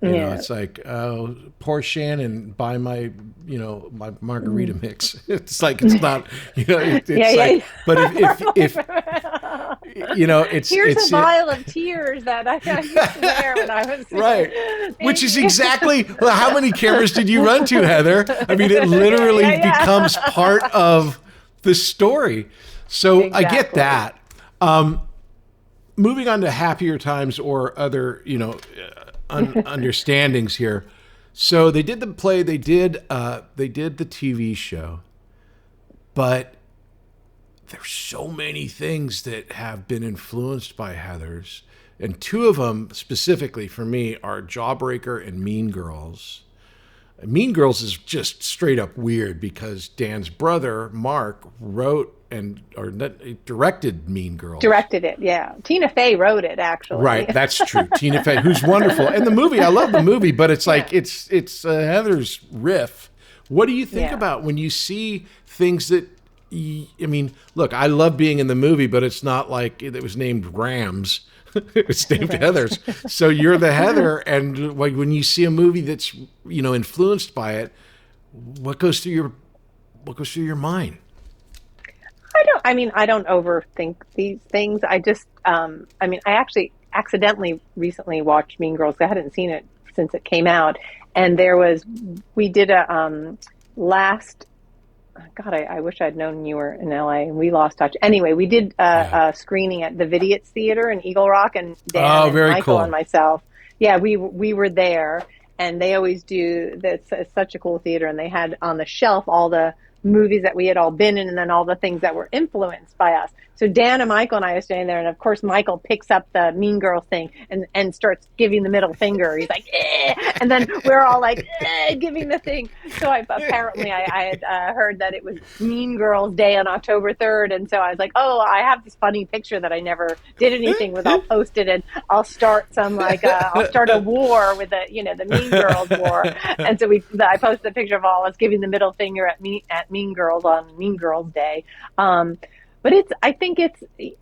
You know, it's like, oh, poor Shannen, buy my, my margarita mix. It's like, it's not, but if here's it's a vial of tears that I used to wear when I was right, which is exactly how many cameras did you run to, Heather? I mean, it literally becomes part of the story. So I get that. Moving on to happier times or other, understandings here. So they did the play, they did the TV show, but there's so many things that have been influenced by Heather's, and two of them specifically for me are Jawbreaker and Mean Girls. Mean Girls is just straight up weird because Dan's brother Mark wrote directed Mean Girls. Directed it, yeah. Tina Fey wrote it, actually. Right, that's true. Tina Fey, who's wonderful, and the movie. I love the movie, but it's like it's Heather's riff. What do you think about when you see things that? I mean, look, I love being in the movie, but it's not like it was named Rams. It's named Heather's. So you're the Heather, and like when you see a movie that's influenced by it, what goes through your mind? I don't overthink these things. I just, I actually accidentally recently watched Mean Girls. I hadn't seen it since it came out, and we did a last. God, I wish I'd known you were in LA, and we lost touch. Anyway, we did a screening at the Vidiots Theater in Eagle Rock, and Dan and Michael and myself. Yeah, we were there, and they always do. It's such a cool theater, and they had on the shelf all the movies that we had all been in, and then all the things that were influenced by us. So Dan and Michael and I are standing there, and of course Michael picks up the Mean Girls thing and starts giving the middle finger. He's like, eh! And then we're all like, giving the thing. So apparently I had heard that it was Mean Girls Day on October 3rd, and so I was like, oh, I have this funny picture that I never did anything with. I'll post it, and I'll start I'll start a war with the Mean Girls war. And so I posted a picture of all us giving the middle finger at Mean Girls on Mean Girls Day. But I think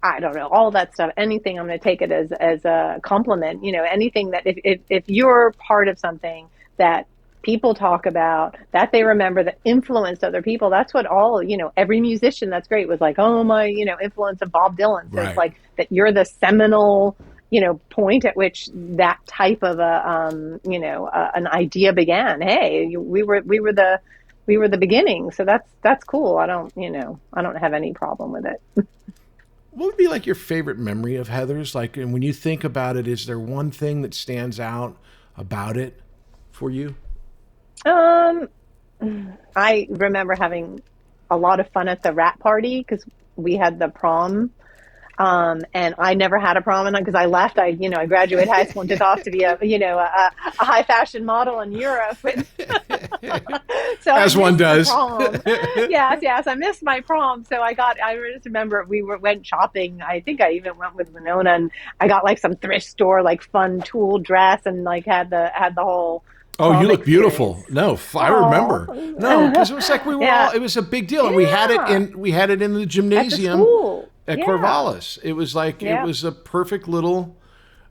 I don't know, all that stuff, anything, I'm going to take it as a compliment, anything that if you're part of something that people talk about, that they remember, that influenced other people, that's what every musician that's great was like, oh, my, influence of Bob Dylan. So It's like that you're the seminal, point at which that type of an idea began. Hey, we were the beginning. So that's cool. I don't have any problem with it. What would be like your favorite memory of Heather's? Like, and when you think about it, is there one thing that stands out about it for you? I remember having a lot of fun at the wrap party because we had the prom. And I never had a prom because I left. I graduated high school and took off to be a high fashion model in Europe. So as one does. Yes. I missed my prom. So I just remember went shopping. I think I even went with Winona, and I got like some thrift store, like fun tulle dress, and like had the whole. Oh, you look beautiful. No, I remember. No, because it was like we were all. It was a big deal, and we had it in the gymnasium. At the school. At Corvallis. It was like, it was a perfect little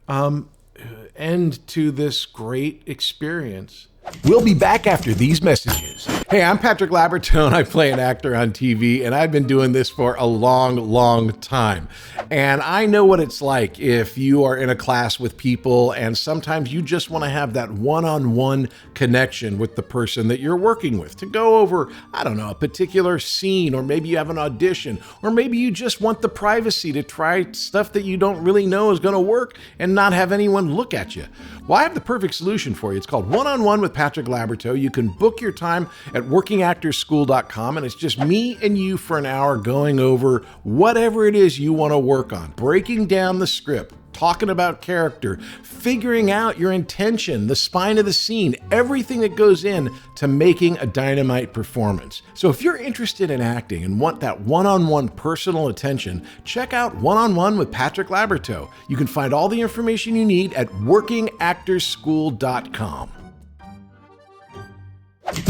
end to this great experience. We'll be back after these messages. Hey, I'm Patrick Labyorteaux, and I play an actor on TV, and I've been doing this for a long, long time. And I know what it's like if you are in a class with people, and sometimes you just want to have that one-on-one connection with the person that you're working with to go over, I don't know, a particular scene, or maybe you have an audition, or maybe you just want the privacy to try stuff that you don't really know is going to work and not have anyone look at you. Well, I have the perfect solution for you. It's called One-on-One with Patrick Labyorteaux. You can book your time at workingactorschool.com, and it's just me and you for an hour going over whatever it is you want to work on, breaking down the script, talking about character, figuring out your intention, the spine of the scene, everything that goes in to making a dynamite performance. So if you're interested in acting and want that one-on-one personal attention, check out One-on-One with Patrick Labyorteaux. You can find all the information you need at workingactorschool.com.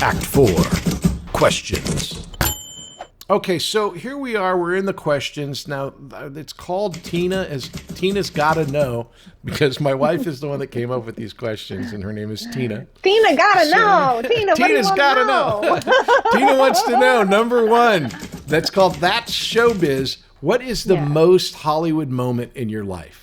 Act 4. Questions. Okay, so here we are. We're in the questions. Now, it's called Tina, as Tina's Gotta Know, because my wife is the one that came up with these questions, and her name is Tina. Tina gotta know. Tina, Tina's gotta know. Tina wants to know, number one. That's called That's SheauxBiz. What is the most Hollywood moment in your life?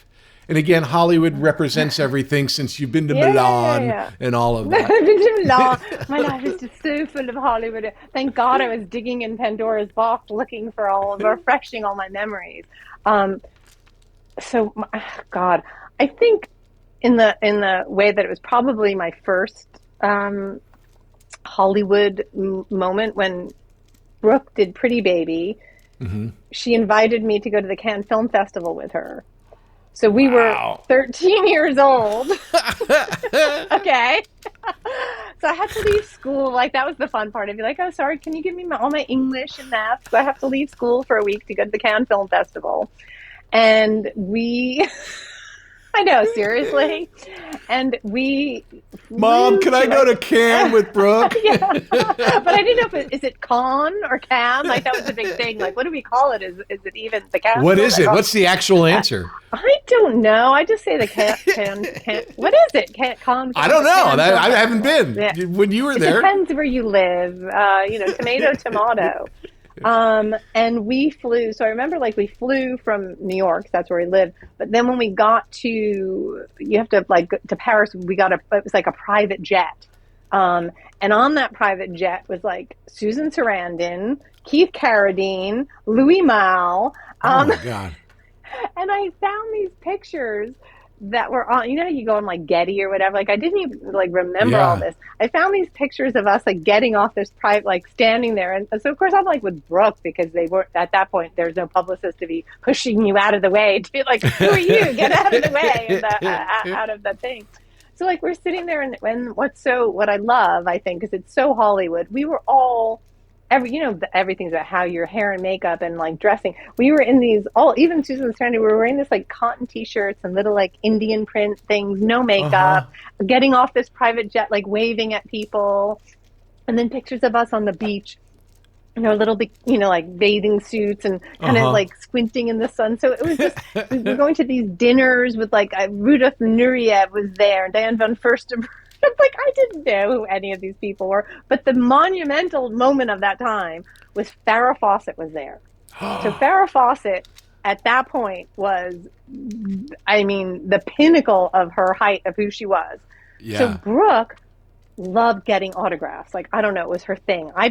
And again, Hollywood represents everything since you've been to Milan and all of that. I've been to Milan. My life is just so full of Hollywood. Thank God I was digging in Pandora's box looking for refreshing all my memories. God, I think in the way that it was probably my first Hollywood moment when Brooke did Pretty Baby. Mm-hmm. She invited me to go to the Cannes Film Festival with her. So we were 13 years old. Okay. So I had to leave school. Like, that was the fun part. I'd be like, oh, sorry, can you give me all my English and math? So I have to leave school for a week to go to the Cannes Film Festival. And I know, seriously. And Mom, can I go to Cannes with Brooke? Yeah. But I didn't know is it Cannes or Cannes? Like, that was the big thing. Like, what do we call it? Is it even the Cannes? What is it? What's the actual answer? I don't know. I just say the Cannes. What is it? Cannes? I don't know. I haven't been. Yeah. When you were there. It depends where you live. Tomato. And we flew. So I remember, like, we flew from New York. That's where we lived. But then when we got to Paris, it was like a private jet. And on that private jet was like Susan Sarandon, Keith Carradine, Louis Malle. Oh my God. And I found these pictures that were on, you know, you go on like Getty or whatever. Like I didn't even like remember all this. I found these pictures of us like getting off this private, like standing there. And so of course I'm like with Brooke, because they were at that point, there's no publicist to be pushing you out of the way to be like, who are you? Get out of the way, and out of the thing. So like we're sitting there, and what I love, I think, because it's so Hollywood, we were all, everything's about how your hair and makeup and like dressing. We were in these even Susan Sarandon, we were wearing this like cotton t-shirts and little like Indian print things, no makeup, getting off this private jet, like waving at people, and then pictures of us on the beach, little big, like bathing suits and kind of like squinting in the sun. So it was just, we were going to these dinners with like Rudolf Nureyev was there, and Diane von Furstenberg. It's like, I didn't know who any of these people were. But the monumental moment of that time was Farrah Fawcett was there. So Farrah Fawcett at that point was, I mean, the pinnacle of her height of who she was. Yeah. So Brooke loved getting autographs. Like, I don't know, it was her thing. I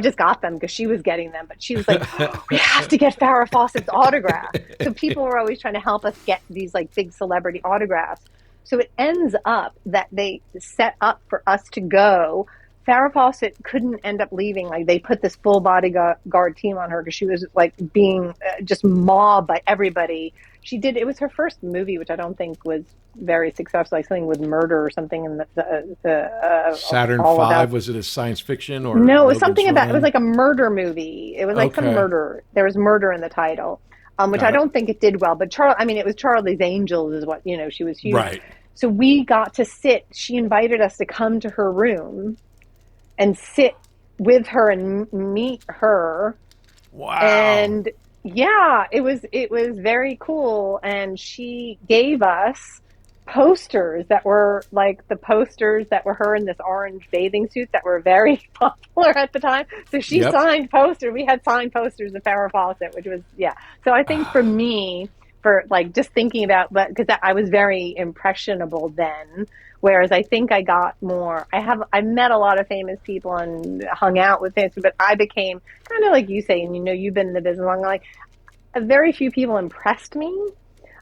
just got them because she was getting them. But she was like, we have to get Farrah Fawcett's autograph. So people were always trying to help us get these like big celebrity autographs. So it ends up that they set up for us to go. Farrah Fawcett couldn't end up leaving. Like they put this full bodyguard team on her because she was like being just mobbed by everybody. It was her first movie, which I don't think was very successful, like something with murder or something in the Saturn V. Was it a science fiction or no? It was something about. It was like a murder movie. It was like some murder. There was murder in the title, which I don't think it did well. But it was Charlie's Angels, is what she was huge. Right. So we got to sit. She invited us to come to her room and sit with her and meet her. Wow. And yeah, it was very cool. And she gave us posters that were like the posters that were her in this orange bathing suit that were very popular at the time. So she signed posters. We had signed posters of Farrah Fawcett, which was, So I think for me, for like just thinking about, but because I was very impressionable then, whereas I think I got more. I met a lot of famous people and hung out with famous, but I became kind of like you say, and you've been in the business long. Like very few people impressed me.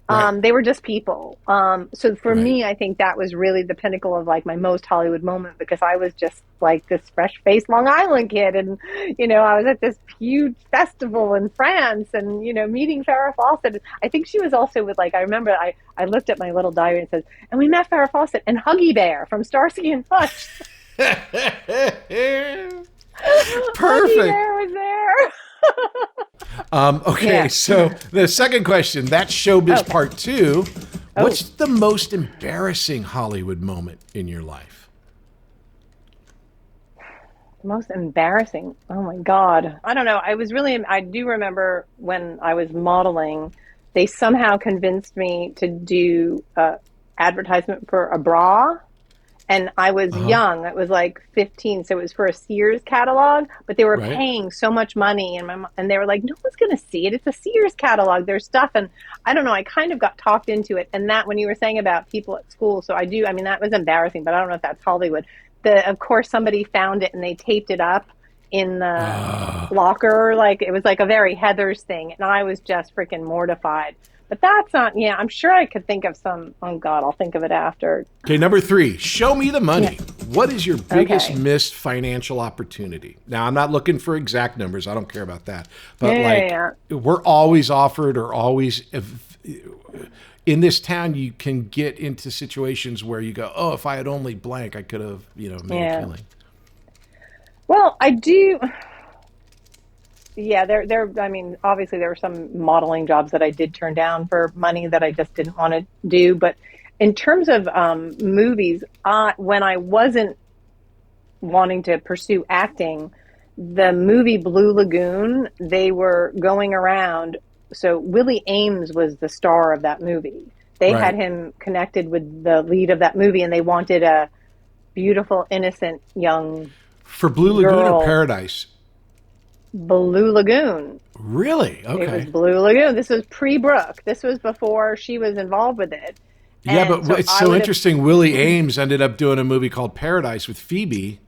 Right. They were just people. So for me, I think that was really the pinnacle of like my most Hollywood moment, because I was just like this fresh-faced Long Island kid. And, I was at this huge festival in France and, meeting Farrah Fawcett. I think she was also with like, I remember I looked at my little diary and it says, and we met Farrah Fawcett and Huggy Bear from Starsky and Hutch. Perfect. Huggy Bear was there. So the second question, that's SheauxBiz Part 2. What's the most embarrassing Hollywood moment in your life? Most embarrassing? Oh my God. I don't know. I do remember when I was modeling, they somehow convinced me to do advertisement for a bra. And I was young. It was like 15, so it was for a Sears catalog. But they were paying so much money, and they were like, "No one's going to see it. It's a Sears catalog. There's stuff." And I don't know. I kind of got talked into it. And that, when you were saying about people at school, so I do. I mean, that was embarrassing, but I don't know if that's Hollywood. Of course, somebody found it and they taped it up in the locker. Like it was like a very Heather's thing, and I was just freaking mortified. But that's not, I'm sure I could think of some, oh God, I'll think of it after. Okay, number 3, Sheaux Me The Money. What is your biggest missed financial opportunity? Now, I'm not looking for exact numbers. I don't care about that. But we're always offered or always, in this town, you can get into situations where you go, oh, if I had only blank, I could have, made a killing. Well, I do. Yeah, I mean, obviously there were some modeling jobs that I did turn down for money that I just didn't want to do. But in terms of movies, when I wasn't wanting to pursue acting, the movie Blue Lagoon, they were going around. So Willie Ames was the star of that movie. They had him connected with the lead of that movie, and they wanted a beautiful, innocent young For Blue Lagoon or Paradise? Blue Lagoon. Really? Okay. It was Blue Lagoon. This was pre-Brooke. This was before she was involved with it. Yeah, but it's so interesting. Willie Ames ended up doing a movie called Paradise with Phoebe.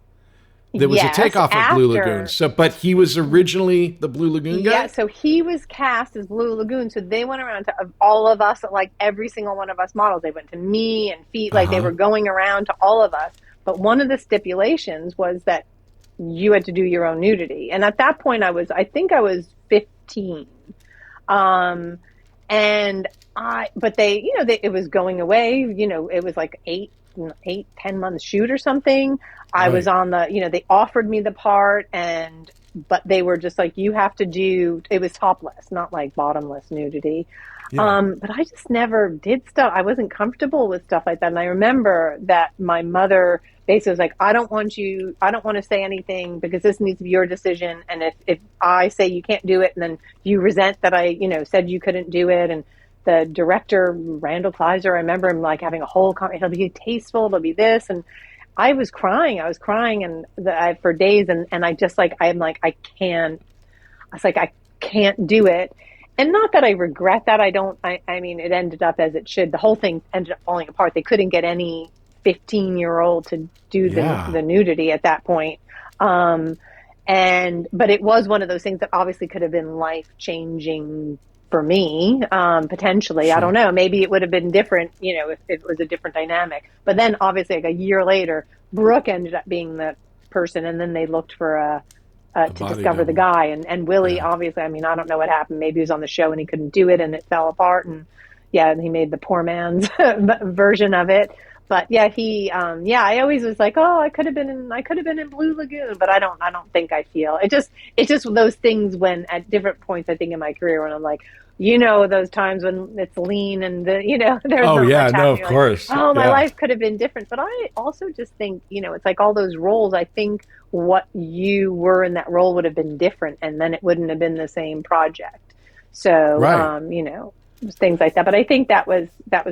There was a Yes, takeoff of Blue after- Lagoon. So, but he was originally the Blue Lagoon guy? Yeah, so he was cast as Blue Lagoon. So they went around to all of us, like every single one of us models. They went to me and Pete, like they were going around to all of us. But one of the stipulations was that you had to do your own nudity. And at that point, I think I was 15. But they, it was going away, it was like 10 months shoot or something. I was on they offered me the part but they were just like, you have to do, it was topless, not like bottomless nudity. Yeah. But I just never did stuff. I wasn't comfortable with stuff like that. And I remember that my mother basically was like, I don't want to say anything because this needs to be your decision. And if I say you can't do it and then you resent that I, said you couldn't do it. And the director, Randall Kleiser, I remember him like having a whole it'll be tasteful, it'll be this. And I was crying for days. And I just like, I can't do it. And not that I regret that. I mean, it ended up as it should. The whole thing ended up falling apart. They couldn't get any 15-year-old to do the nudity at that point. But it was one of those things that obviously could have been life-changing for me, potentially. Sure. I don't know. Maybe it would have been different, if it was a different dynamic. But then obviously like a year later, Brooke ended up being the person, and then they looked for to discover the guy. And Willie, obviously, I mean, I don't know what happened. Maybe he was on the show and he couldn't do it and it fell apart. And he made the poor man's version of it. But I always was like, oh, I could have been in Blue Lagoon, but I don't think I feel it's just those things when at different points, I think in my career when I'm like, those times when it's lean and there's of course. Like, my life could have been different. But I also just think, it's like all those roles, I think what you were in that role would have been different and then it wouldn't have been the same project. So, things like that. But I think that was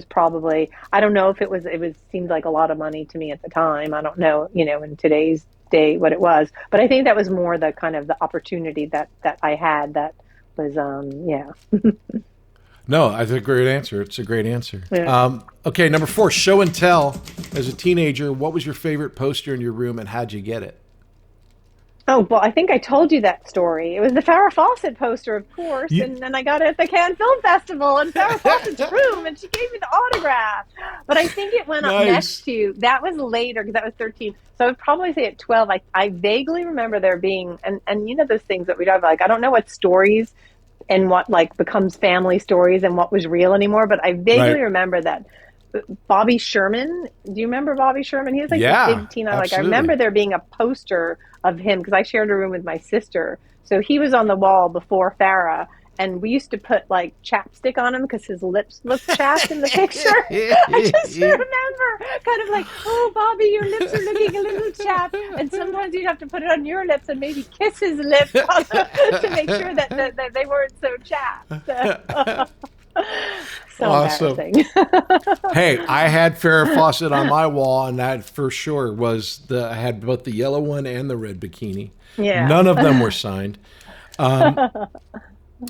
probably, I don't know if it seemed like a lot of money to me at the time. I don't know, in today's day what it was, but I think that was more the kind of the opportunity that I had that was, No, that's a great answer. It's a great answer. Yeah. Okay. Number 4, Show and Tell. As a teenager, what was your favorite poster in your room and how'd you get it? Oh, well, I think I told you that story. It was the Farrah Fawcett poster, of course, and then I got it at the Cannes Film Festival in Farrah Fawcett's room, and she gave me the autograph. But I think it went up next to, that was later, because that was 13. So I would probably say at 12, I vaguely remember there being, and those things that we talk about, like, I don't know what stories and what, like, becomes family stories and what was real anymore, but I vaguely remember that Bobby Sherman, do you remember Bobby Sherman? He was like this big teen. I remember there being a poster of him because I shared a room with my sister. So he was on the wall before Farrah, and we used to put like chapstick on him because his lips looked chapped in the picture. I just remember kind of like, oh, Bobby, your lips are looking a little chapped. And sometimes you'd have to put it on your lips and maybe kiss his lips to make sure that they weren't so chapped. So awesome. Embarrassing. Hey, I had Farrah Fawcett on my wall, and that for sure was I had both the yellow one and the red bikini. Yeah. None of them were signed.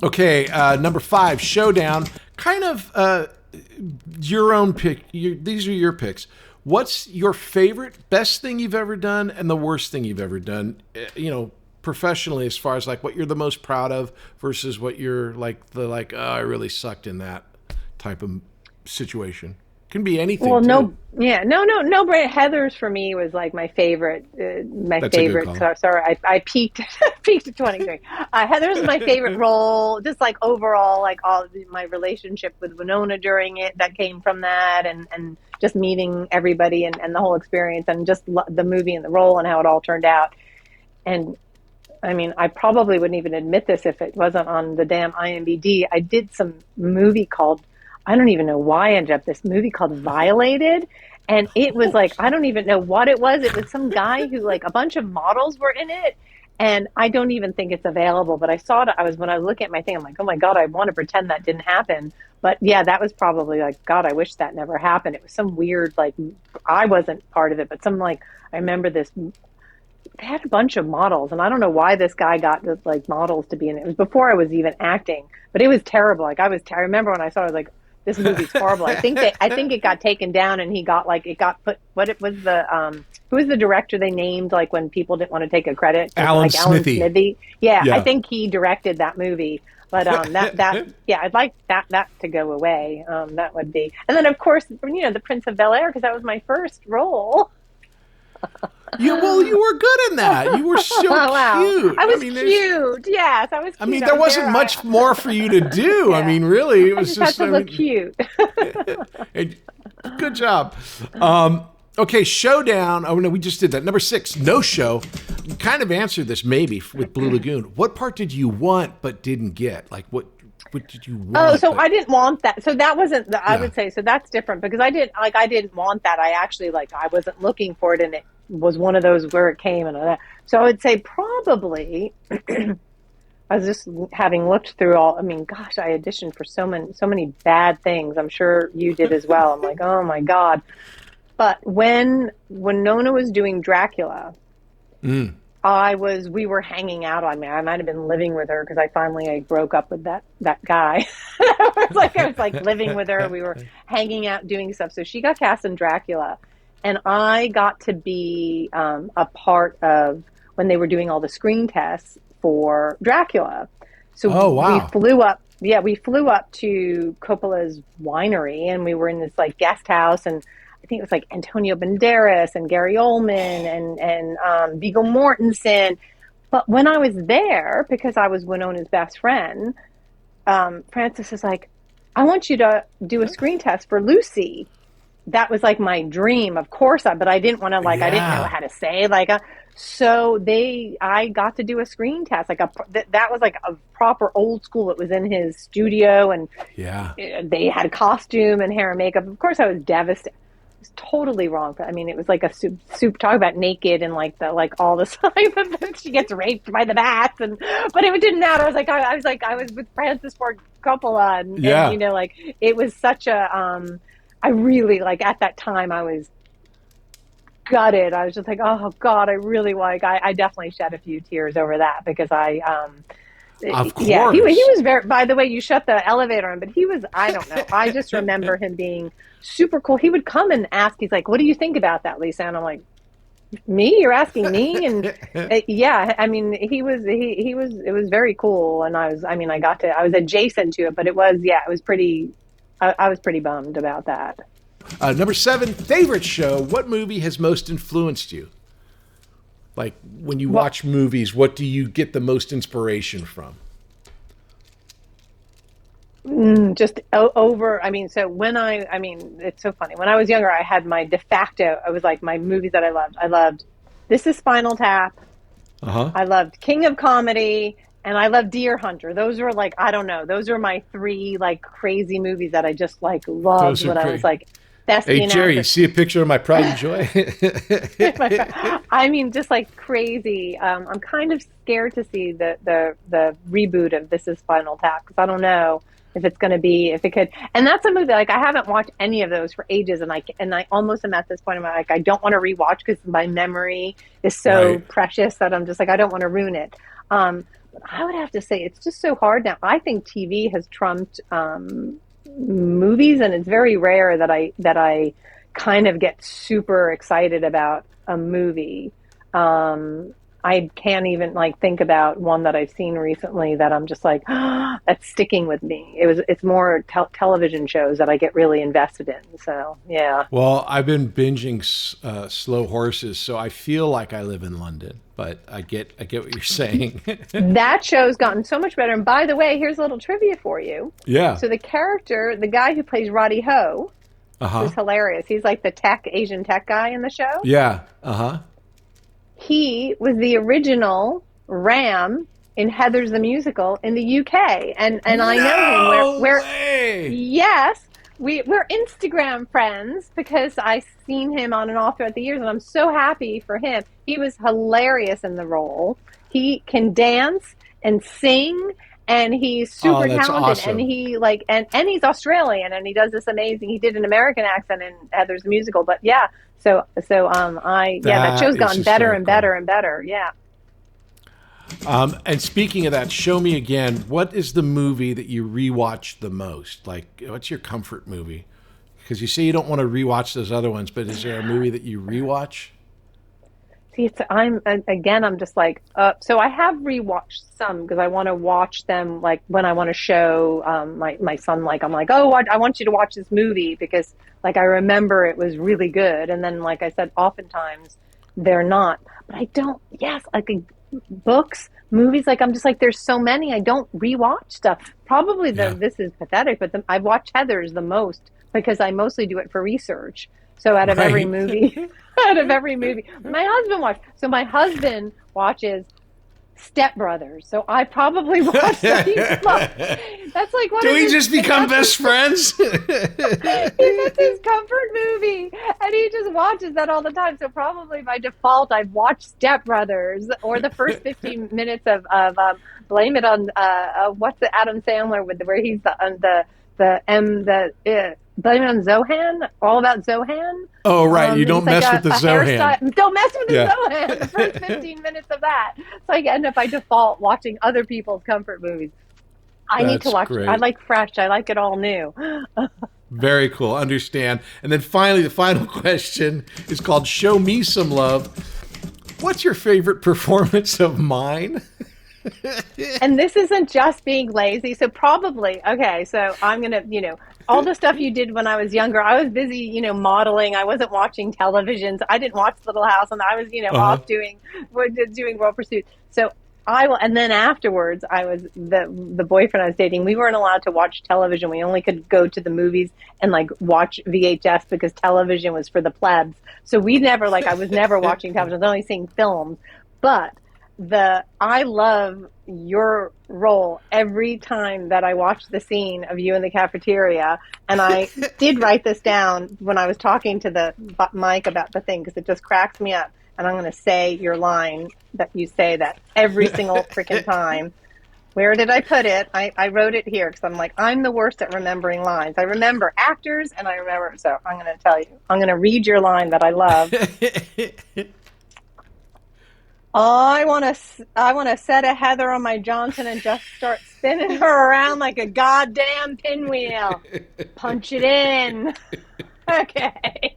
Okay, number 5, Sheaux Down. Kind of your own pick. These are your picks. What's your favorite, best thing you've ever done, and the worst thing you've ever done? Professionally, as far as like what you're the most proud of versus what you're like oh, I really sucked in that type of situation. Can be anything. Well, no, Brand Heather's for me was like my favorite. That's favorite. Sorry, I peaked at 23. Heather's my favorite role. Just like overall, like all my relationship with Winona during it that came from that, and just meeting everybody and the whole experience, and just the movie and the role and how it all turned out. And I mean, I probably wouldn't even admit this if it wasn't on the damn IMDb. I did some movie called, I don't even know why I ended up this movie called Violated. And it was like, I don't even know what it was. It was some guy who like a bunch of models were in it. And I don't even think it's available, but I saw it. When I was looking at my thing, I'm like, oh my God, I want to pretend that didn't happen. But yeah, that was probably like, God, I wish that never happened. It was some weird, like, I wasn't part of it, but some like, I remember this, they had a bunch of models, and I don't know why this guy got the like models to be in it. It was before I was even acting, but it was terrible. Like I remember when I saw it, I was like, this movie's horrible. I think it got taken down, and it got put. What it was who was the director they named like when people didn't want to take a credit? Alan Smithy. Yeah, I think he directed that movie. But I'd like that to go away. That would be, and then of course, the Prince of Bel Air, because that was my first role. You were good in that. You were so cute. I was cute. Yes, I was cute. I mean, there wasn't much more for you to do. Yeah. I mean, really, it was just had to look cute. Good job. Okay, Sheaux Down. Oh, no, we just did that. Number 6, No Show. You kind of answered this maybe with Blue Lagoon. What part did you want but didn't get? Like, what did you want? Oh, so I didn't want that. So that wasn't, I would say, so that's different because I didn't want that. I actually, I wasn't looking for it, and it was one of those where it came and all that. So I would say probably, I was just having looked through all, I mean, gosh, I auditioned for so many bad things. I'm sure you did as well. I'm like, oh my God. But when Winona was doing Dracula, we were hanging out. I mean, I might have been living with her because I broke up with that guy. I was like living with her. We were hanging out doing stuff. So she got cast in Dracula, and I got to be a part of when they were doing all the screen tests for Dracula. So we flew up. Yeah, we flew up to Coppola's winery, and we were in this guest house, and I think it was Antonio Banderas and Gary Oldman and Viggo Mortensen. But when I was there, because I was Winona's best friend, Francis is like, I want you to do a screen test for Lucy. That was my dream, of course, but I didn't want to I didn't know how to say so I got to do a screen test. That was a proper old school. It was in his studio, and they had costume and hair and makeup. Of course, I was devastated. Totally wrong. I mean, it was a soup talk about naked and all this time. She gets raped by the bats, but it didn't matter. I was with Francis Ford Coppola, and it was such a. I really at that time I was gutted. I was just oh God, I really I definitely shed a few tears over that because Of course. Yeah, he was very, by the way, you shut the elevator on, but he was, I don't know. I just remember him being super cool. He would come and ask, he's like, what do you think about that, Lisa? And I'm like, me? You're asking me? And I mean, it was very cool. And I was adjacent to it, but it was pretty, I was pretty bummed about that. Number 7, favorite show. What movie has most influenced you? When you watch movies, what do you get the most inspiration from? Just over. I mean, so it's so funny. When I was younger, I had my de facto. I was my movies that I loved. I loved This Is Spinal Tap. I loved King of Comedy, and I loved Deer Hunter. Those were I don't know. Those are my 3 crazy movies that I just loved when I was Hey, Jerry, you see a picture of my pride and joy? I mean, just crazy. I'm kind of scared to see the reboot of This Is Spinal Tap because I don't know if it's going to be, if it could. And that's a movie, I haven't watched any of those for ages. And I almost am at this point in my life, I don't want to rewatch because my memory is so precious that I'm just I don't want to ruin it. But I would have to say it's just so hard now. I think TV has trumped movies, and it's very rare that I kind of get super excited about a movie. I can't even think about one that I've seen recently that I'm just that's sticking with me. It's more television shows that I get really invested in. So yeah. Well, I've been binging Slow Horses, so I feel like I live in London. But I get what you're saying. That show's gotten so much better. And by the way, here's a little trivia for you. Yeah. So the guy who plays Roddy Ho, is hilarious. He's the Asian tech guy in the show. Yeah. He was the original Ram in Heathers the Musical in the UK. And I know him where yes. We're Instagram friends because I've seen him on and off throughout the years, and I'm so happy for him. He was hilarious in the role. He can dance and sing, and he's super talented. Awesome. And he and he's Australian, and he does this amazing. He did an American accent in Heather's the Musical, but yeah. So that show's gotten better and better and better. Yeah. And speaking of that, Show Me Again. What is the movie that you rewatch the most? Like, what's your comfort movie? Because you say you don't want to rewatch those other ones, but is there a movie that you rewatch? See, I'm just like, so I have rewatched some because I want to watch them like when I want to show my son, like, I'm like, oh, I want you to watch this movie because like I remember it was really good. And then, like I said, oftentimes they're not. But I don't, yes, like books, movies, like I'm just like, there's so many. I don't rewatch stuff. Probably this is pathetic, but I've watched Heather's the most because I mostly do it for research. So out of every movie, my husband watches Step Brothers. So I probably watch that. That's like what. Do we just become best friends? That's his comfort movie, and he just watches that all the time. So probably by default, I've watched Step Brothers or the first 15 minutes of Blame It on what's the Adam Sandler with where he's Blame It on Zohan, all about Zohan. Oh, right. You don't mess with the Zohan. Don't mess with the Zohan. The first 15 minutes of that. So I end up by default watching other people's comfort movies. I need to watch. Great. I like fresh. I like it all new. Very cool. Understand. And then finally, the final question is called Show Me Some Love. What's your favorite performance of mine? And this isn't just being lazy. So probably, okay, so I'm going to, all the stuff you did when I was younger, I was busy, modeling. I wasn't watching televisions. I didn't watch Little House, and I was, off doing World Pursuit. So I will, and then afterwards, I was the boyfriend I was dating. We weren't allowed to watch television. We only could go to the movies and like watch VHS because television was for the plebs. So I was never watching television. I was only seeing films. But I love your role every time that I watch the scene of you in the cafeteria. And I did write this down when I was talking to the mic about the thing because it just cracks me up. And I'm going to say your line that you say that every single freaking time. Where did I put it? I wrote it here because I'm like, I'm the worst at remembering lines. I remember actors and I remember. So I'm going to tell you. I'm going to read your line that I love. I want to set a Heather on my Johnson and just start spinning her around like a goddamn pinwheel. Punch it in. Okay.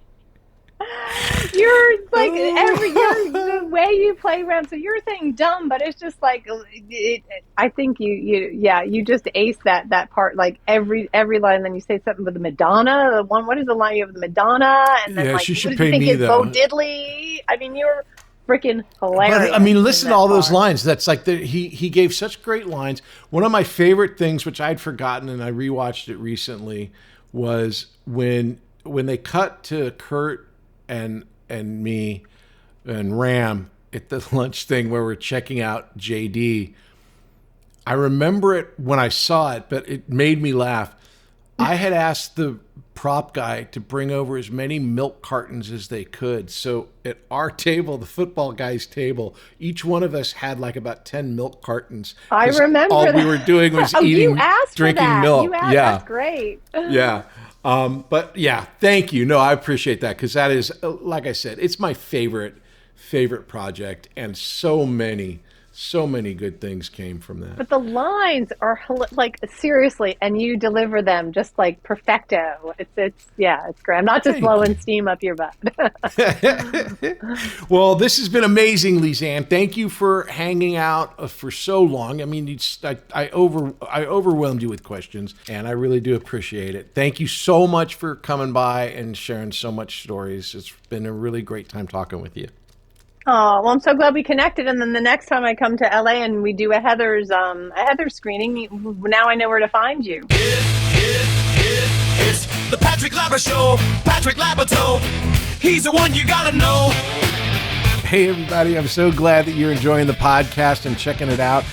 You're like the way you play around. So you're saying dumb, but it's just like I think you just ace that part. Like every line. Then you say something with the Madonna. What is the line you have with the Madonna? And then she should pay me though. Bo Diddley. I mean, you're freaking hilarious. But, I mean, listen to all those lines. That's like he gave such great lines. One of my favorite things, which I'd forgotten and I rewatched it recently, was when they cut to Kurt and me and Ram at the lunch thing where we're checking out JD. I remember it when I saw it, but it made me laugh. I had asked the prop guy to bring over as many milk cartons as they could. So at our table, the football guy's table, each one of us had like about 10 milk cartons. I remember all that. we were doing was drinking milk. That's great. Yeah. But yeah, thank you. No, I appreciate that because that is, like I said, it's my favorite project, and so mmany good things came from that. But the lines are like seriously, and you deliver them just like perfecto. It's great. I'm not just blowing steam up your butt. Well, this has been amazing, Lisanne. Thank you for hanging out for so long. I mean, I overwhelmed you with questions, and I really do appreciate it. Thank you so much for coming by and sharing so much stories. It's been a really great time talking with you. Oh, well, I'm so glad we connected. And then the next time I come to LA and we do a Heather's screening, now I know where to find you. It's the Patrick Labyorteaux. Patrick Labyorteaux. He's the one you gotta know. Hey, everybody. I'm so glad that you're enjoying the podcast and checking it out.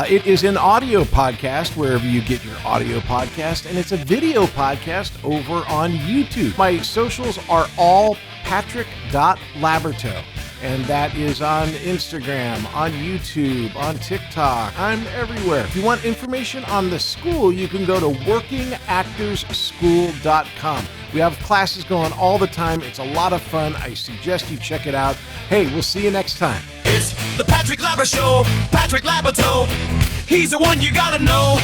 It is an audio podcast wherever you get your audio podcast, and it's a video podcast over on YouTube. My socials are all patrick.labyorteaux. and that is on Instagram, on YouTube, on TikTok. I'm everywhere. If you want information on the school, you can go to workingactorsschool.com. We have classes going all the time. It's a lot of fun. I suggest you check it out. Hey, we'll see you next time. It's the Patrick Labyorteaux Show. Patrick Labyorteaux. He's the one you gotta know.